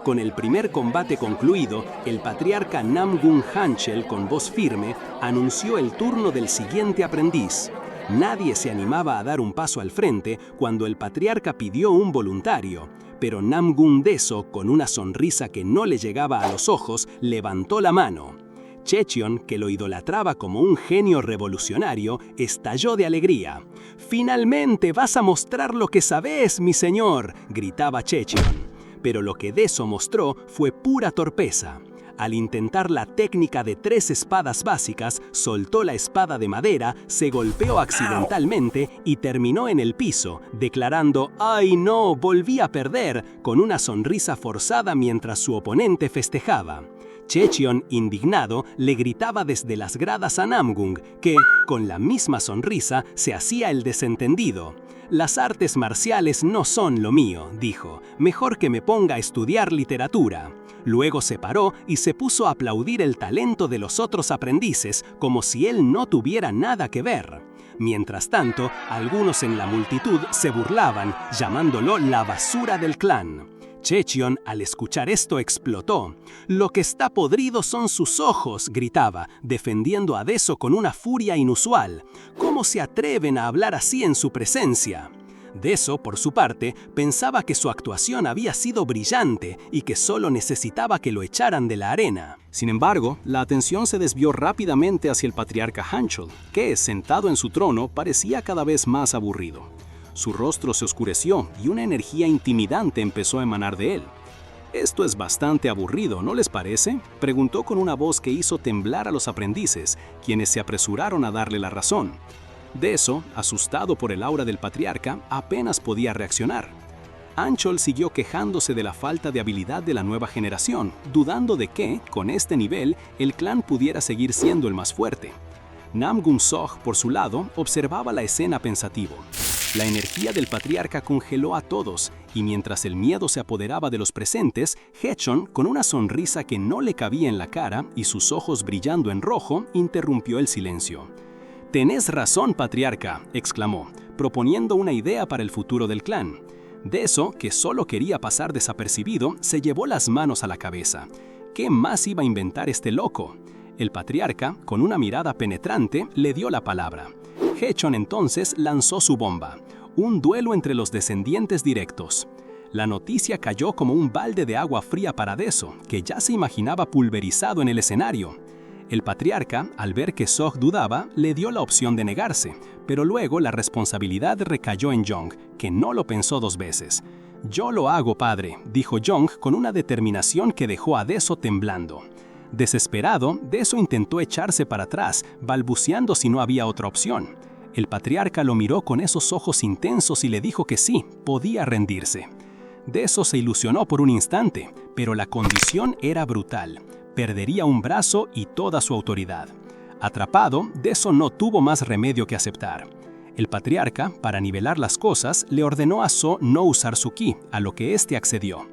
Con el primer combate concluido, el patriarca Nam Gun-hanchel, con voz firme, anunció el turno del siguiente aprendiz. Nadie se animaba a dar un paso al frente cuando el patriarca pidió un voluntario, pero Nam Gun-deso, con una sonrisa que no le llegaba a los ojos, levantó la mano. Checheon, que lo idolatraba como un genio revolucionario, estalló de alegría. «¡Finalmente vas a mostrar lo que sabes, mi señor!», gritaba Checheon. Pero lo que Deso mostró fue pura torpeza. Al intentar la técnica de 3 espadas básicas, soltó la espada de madera, se golpeó accidentalmente y terminó en el piso, declarando «¡Ay no! ¡Volví a perder!», con una sonrisa forzada mientras su oponente festejaba. Checheon, indignado, le gritaba desde las gradas a Namgung, que, con la misma sonrisa, se hacía el desentendido. «Las artes marciales no son lo mío», dijo. «Mejor que me ponga a estudiar literatura». Luego se paró y se puso a aplaudir el talento de los otros aprendices, como si él no tuviera nada que ver. Mientras tanto, algunos en la multitud se burlaban, llamándolo la basura del clan. Checheon, al escuchar esto, explotó. «Lo que está podrido son sus ojos», gritaba, defendiendo a Deso con una furia inusual. «¿Cómo se atreven a hablar así en su presencia?». Deso, por su parte, pensaba que su actuación había sido brillante y que solo necesitaba que lo echaran de la arena. Sin embargo, la atención se desvió rápidamente hacia el patriarca Hanchel, que, sentado en su trono, parecía cada vez más aburrido. Su rostro se oscureció y una energía intimidante empezó a emanar de él. «Esto es bastante aburrido, ¿no les parece?», preguntó con una voz que hizo temblar a los aprendices, quienes se apresuraron a darle la razón. Deso, asustado por el aura del patriarca, apenas podía reaccionar. Hanchel siguió quejándose de la falta de habilidad de la nueva generación, dudando de que, con este nivel, el clan pudiera seguir siendo el más fuerte. Nam Gun-sok, por su lado, observaba la escena pensativo. La energía del patriarca congeló a todos, y mientras el miedo se apoderaba de los presentes, Hechon, con una sonrisa que no le cabía en la cara y sus ojos brillando en rojo, interrumpió el silencio. «Tenés razón, patriarca», exclamó, proponiendo una idea para el futuro del clan. Deso, que solo quería pasar desapercibido, se llevó las manos a la cabeza. ¿Qué más iba a inventar este loco? El patriarca, con una mirada penetrante, le dio la palabra. Hechon entonces lanzó su bomba, un duelo entre los descendientes directos. La noticia cayó como un balde de agua fría para Deso, que ya se imaginaba pulverizado en el escenario. El patriarca, al ver que Zog dudaba, le dio la opción de negarse, pero luego la responsabilidad recayó en Jong, que no lo pensó 2 veces. «Yo lo hago, padre», dijo Jong con una determinación que dejó a Deso temblando. Desesperado, Deso intentó echarse para atrás, balbuceando si no había otra opción. El patriarca lo miró con esos ojos intensos y le dijo que sí, podía rendirse. Deso se ilusionó por un instante, pero la condición era brutal. Perdería un brazo y toda su autoridad. Atrapado, Deso no tuvo más remedio que aceptar. El patriarca, para nivelar las cosas, le ordenó a So no usar su ki, a lo que éste accedió.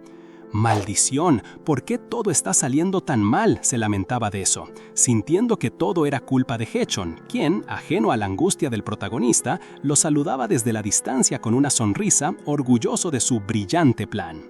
«¡Maldición! ¿Por qué todo está saliendo tan mal?», se lamentaba Deso, sintiendo que todo era culpa de Hechon, quien, ajeno a la angustia del protagonista, lo saludaba desde la distancia con una sonrisa, orgulloso de su brillante plan.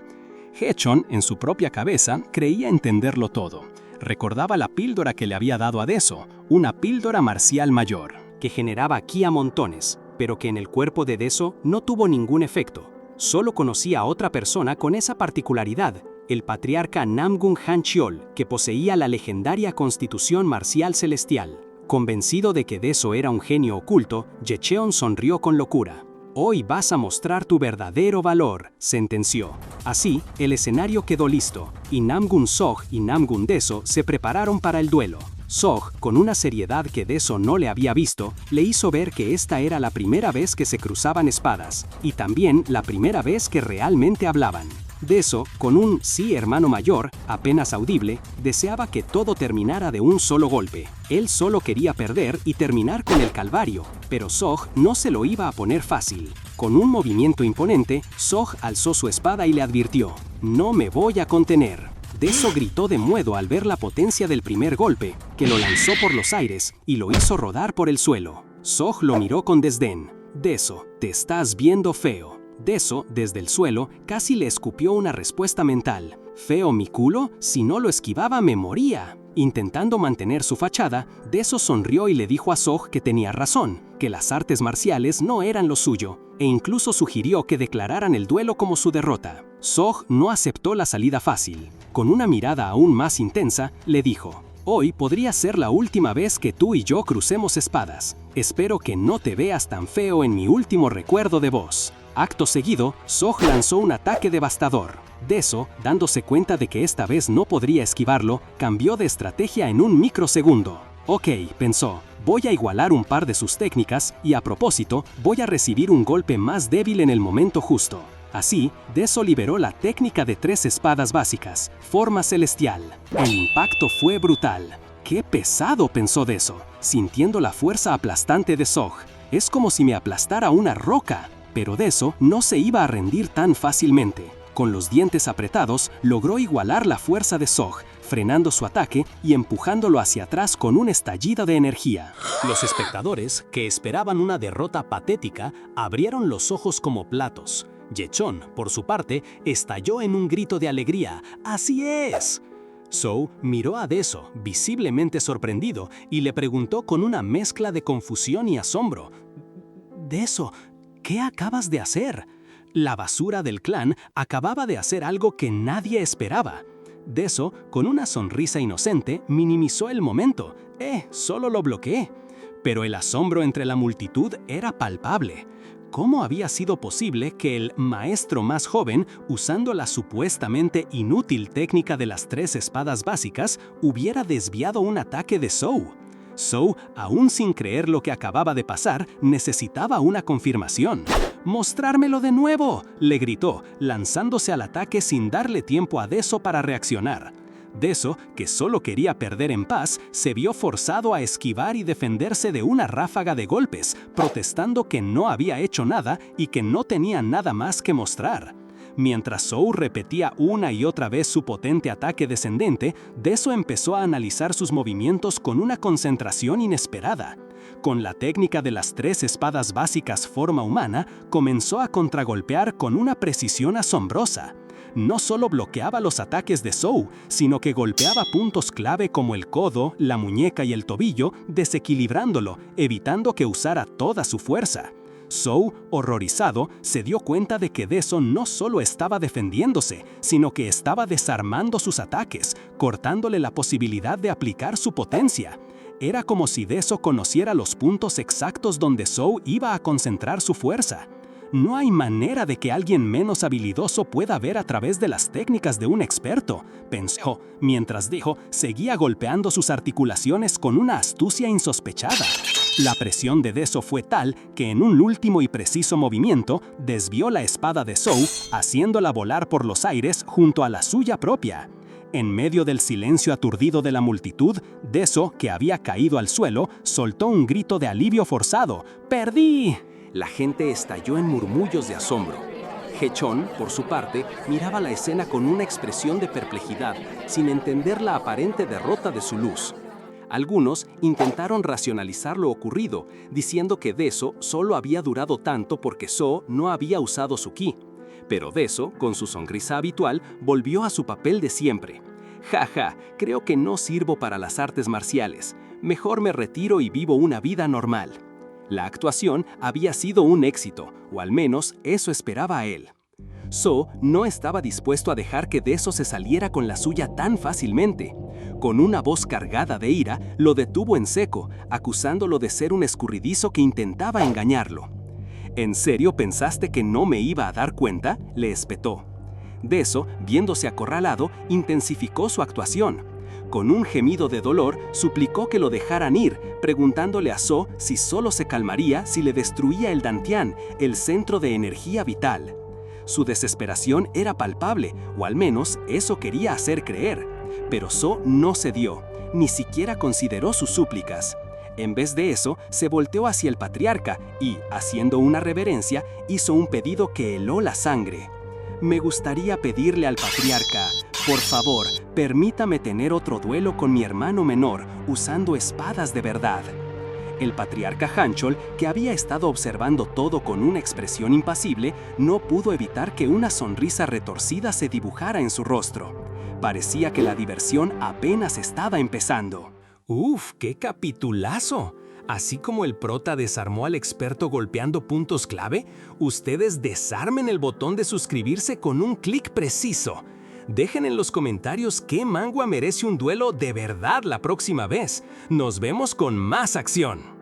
Hechon, en su propia cabeza, creía entenderlo todo. Recordaba la píldora que le había dado a Deso, una píldora marcial mayor, que generaba ki a montones, pero que en el cuerpo de Deso no tuvo ningún efecto. Solo conocía a otra persona con esa particularidad, el patriarca Namgun Hanchiol, que poseía la legendaria constitución marcial celestial. Convencido de que Deso era un genio oculto, Yecheon sonrió con locura. «Hoy vas a mostrar tu verdadero valor», sentenció. Así, el escenario quedó listo, y Namgun Zog y Namgun Deso se prepararon para el duelo. Zog, con una seriedad que Deso no le había visto, le hizo ver que esta era la primera vez que se cruzaban espadas, y también la primera vez que realmente hablaban. Deso, con un «sí, hermano mayor», apenas audible, deseaba que todo terminara de un solo golpe. Él solo quería perder y terminar con el calvario, pero Zog no se lo iba a poner fácil. Con un movimiento imponente, Zog alzó su espada y le advirtió: «No me voy a contener». Deso gritó de miedo al ver la potencia del primer golpe, que lo lanzó por los aires y lo hizo rodar por el suelo. Zog lo miró con desdén. «Deso, te estás viendo feo». Deso, desde el suelo, casi le escupió una respuesta mental. «¿Feo mi culo? Si no lo esquivaba me moría». Intentando mantener su fachada, Deso sonrió y le dijo a Zog que tenía razón, que las artes marciales no eran lo suyo, e incluso sugirió que declararan el duelo como su derrota. Zog no aceptó la salida fácil. Con una mirada aún más intensa, le dijo: «Hoy podría ser la última vez que tú y yo crucemos espadas. Espero que no te veas tan feo en mi último recuerdo de vos». Acto seguido, Zog lanzó un ataque devastador. Deso, dándose cuenta de que esta vez no podría esquivarlo, cambió de estrategia en un microsegundo. «Ok», pensó, «voy a igualar un par de sus técnicas y a propósito, voy a recibir un golpe más débil en el momento justo». Así, Deso liberó la técnica de 3 espadas básicas, forma celestial. El impacto fue brutal. «¡Qué pesado!», pensó Deso, sintiendo la fuerza aplastante de Zog. «Es como si me aplastara una roca». Pero Deso no se iba a rendir tan fácilmente. Con los dientes apretados, logró igualar la fuerza de Zog, frenando su ataque y empujándolo hacia atrás con un estallido de energía. Los espectadores, que esperaban una derrota patética, abrieron los ojos como platos. Yecheon, por su parte, estalló en un grito de alegría. ¡Así es! So miró a Deso, visiblemente sorprendido, y le preguntó con una mezcla de confusión y asombro: «Deso, ¿qué acabas de hacer?». La basura del clan acababa de hacer algo que nadie esperaba. Deso, con una sonrisa inocente, minimizó el momento. Solo lo bloqueé». Pero el asombro entre la multitud era palpable. ¿Cómo había sido posible que el maestro más joven, usando la supuestamente inútil técnica de las 3 espadas básicas, hubiera desviado un ataque de Zhou? Zhou, aún sin creer lo que acababa de pasar, necesitaba una confirmación. «¡Mostrármelo de nuevo!», le gritó, lanzándose al ataque sin darle tiempo a Deso para reaccionar. Deso, que solo quería perder en paz, se vio forzado a esquivar y defenderse de una ráfaga de golpes, protestando que no había hecho nada y que no tenía nada más que mostrar. Mientras Zhou repetía una y otra vez su potente ataque descendente, Deso empezó a analizar sus movimientos con una concentración inesperada. Con la técnica de las 3 espadas básicas forma humana, comenzó a contragolpear con una precisión asombrosa. No solo bloqueaba los ataques de Zhou, sino que golpeaba puntos clave como el codo, la muñeca y el tobillo, desequilibrándolo, evitando que usara toda su fuerza. Zhou, horrorizado, se dio cuenta de que Deso no solo estaba defendiéndose, sino que estaba desarmando sus ataques, cortándole la posibilidad de aplicar su potencia. Era como si Deso conociera los puntos exactos donde Zhou iba a concentrar su fuerza. No hay manera de que alguien menos habilidoso pueda ver a través de las técnicas de un experto, pensó, mientras Deso seguía golpeando sus articulaciones con una astucia insospechada. La presión de Deso fue tal que en un último y preciso movimiento desvió la espada de Zhou, haciéndola volar por los aires junto a la suya propia. En medio del silencio aturdido de la multitud, Deso, que había caído al suelo, soltó un grito de alivio forzado. ¡Perdí! La gente estalló en murmullos de asombro. Hechón, por su parte, miraba la escena con una expresión de perplejidad, sin entender la aparente derrota de su luz. Algunos intentaron racionalizar lo ocurrido, diciendo que Deso solo había durado tanto porque Zhou no había usado su ki. Pero Deso, con su sonrisa habitual, volvió a su papel de siempre. «Ja, creo que no sirvo para las artes marciales. Mejor me retiro y vivo una vida normal». La actuación había sido un éxito, o al menos eso esperaba él. Zhou no estaba dispuesto a dejar que Deso se saliera con la suya tan fácilmente. Con una voz cargada de ira, lo detuvo en seco, acusándolo de ser un escurridizo que intentaba engañarlo. «¿En serio pensaste que no me iba a dar cuenta?», le espetó. Deso, viéndose acorralado, intensificó su actuación. Con un gemido de dolor, suplicó que lo dejaran ir, preguntándole a Zhou si solo se calmaría si le destruía el dantian, el centro de energía vital. Su desesperación era palpable, o al menos eso quería hacer creer. Pero Zhou no cedió, ni siquiera consideró sus súplicas. En vez de eso, se volteó hacia el patriarca y, haciendo una reverencia, hizo un pedido que heló la sangre. «Me gustaría pedirle al patriarca, por favor, permítame tener otro duelo con mi hermano menor, usando espadas de verdad». El patriarca Hanchol, que había estado observando todo con una expresión impasible, no pudo evitar que una sonrisa retorcida se dibujara en su rostro. Parecía que la diversión apenas estaba empezando. ¡Uf, qué capitulazo! Así como el prota desarmó al experto golpeando puntos clave, ustedes desarmen el botón de suscribirse con un clic preciso. Dejen en los comentarios qué mangua merece un duelo de verdad la próxima vez. Nos vemos con más acción.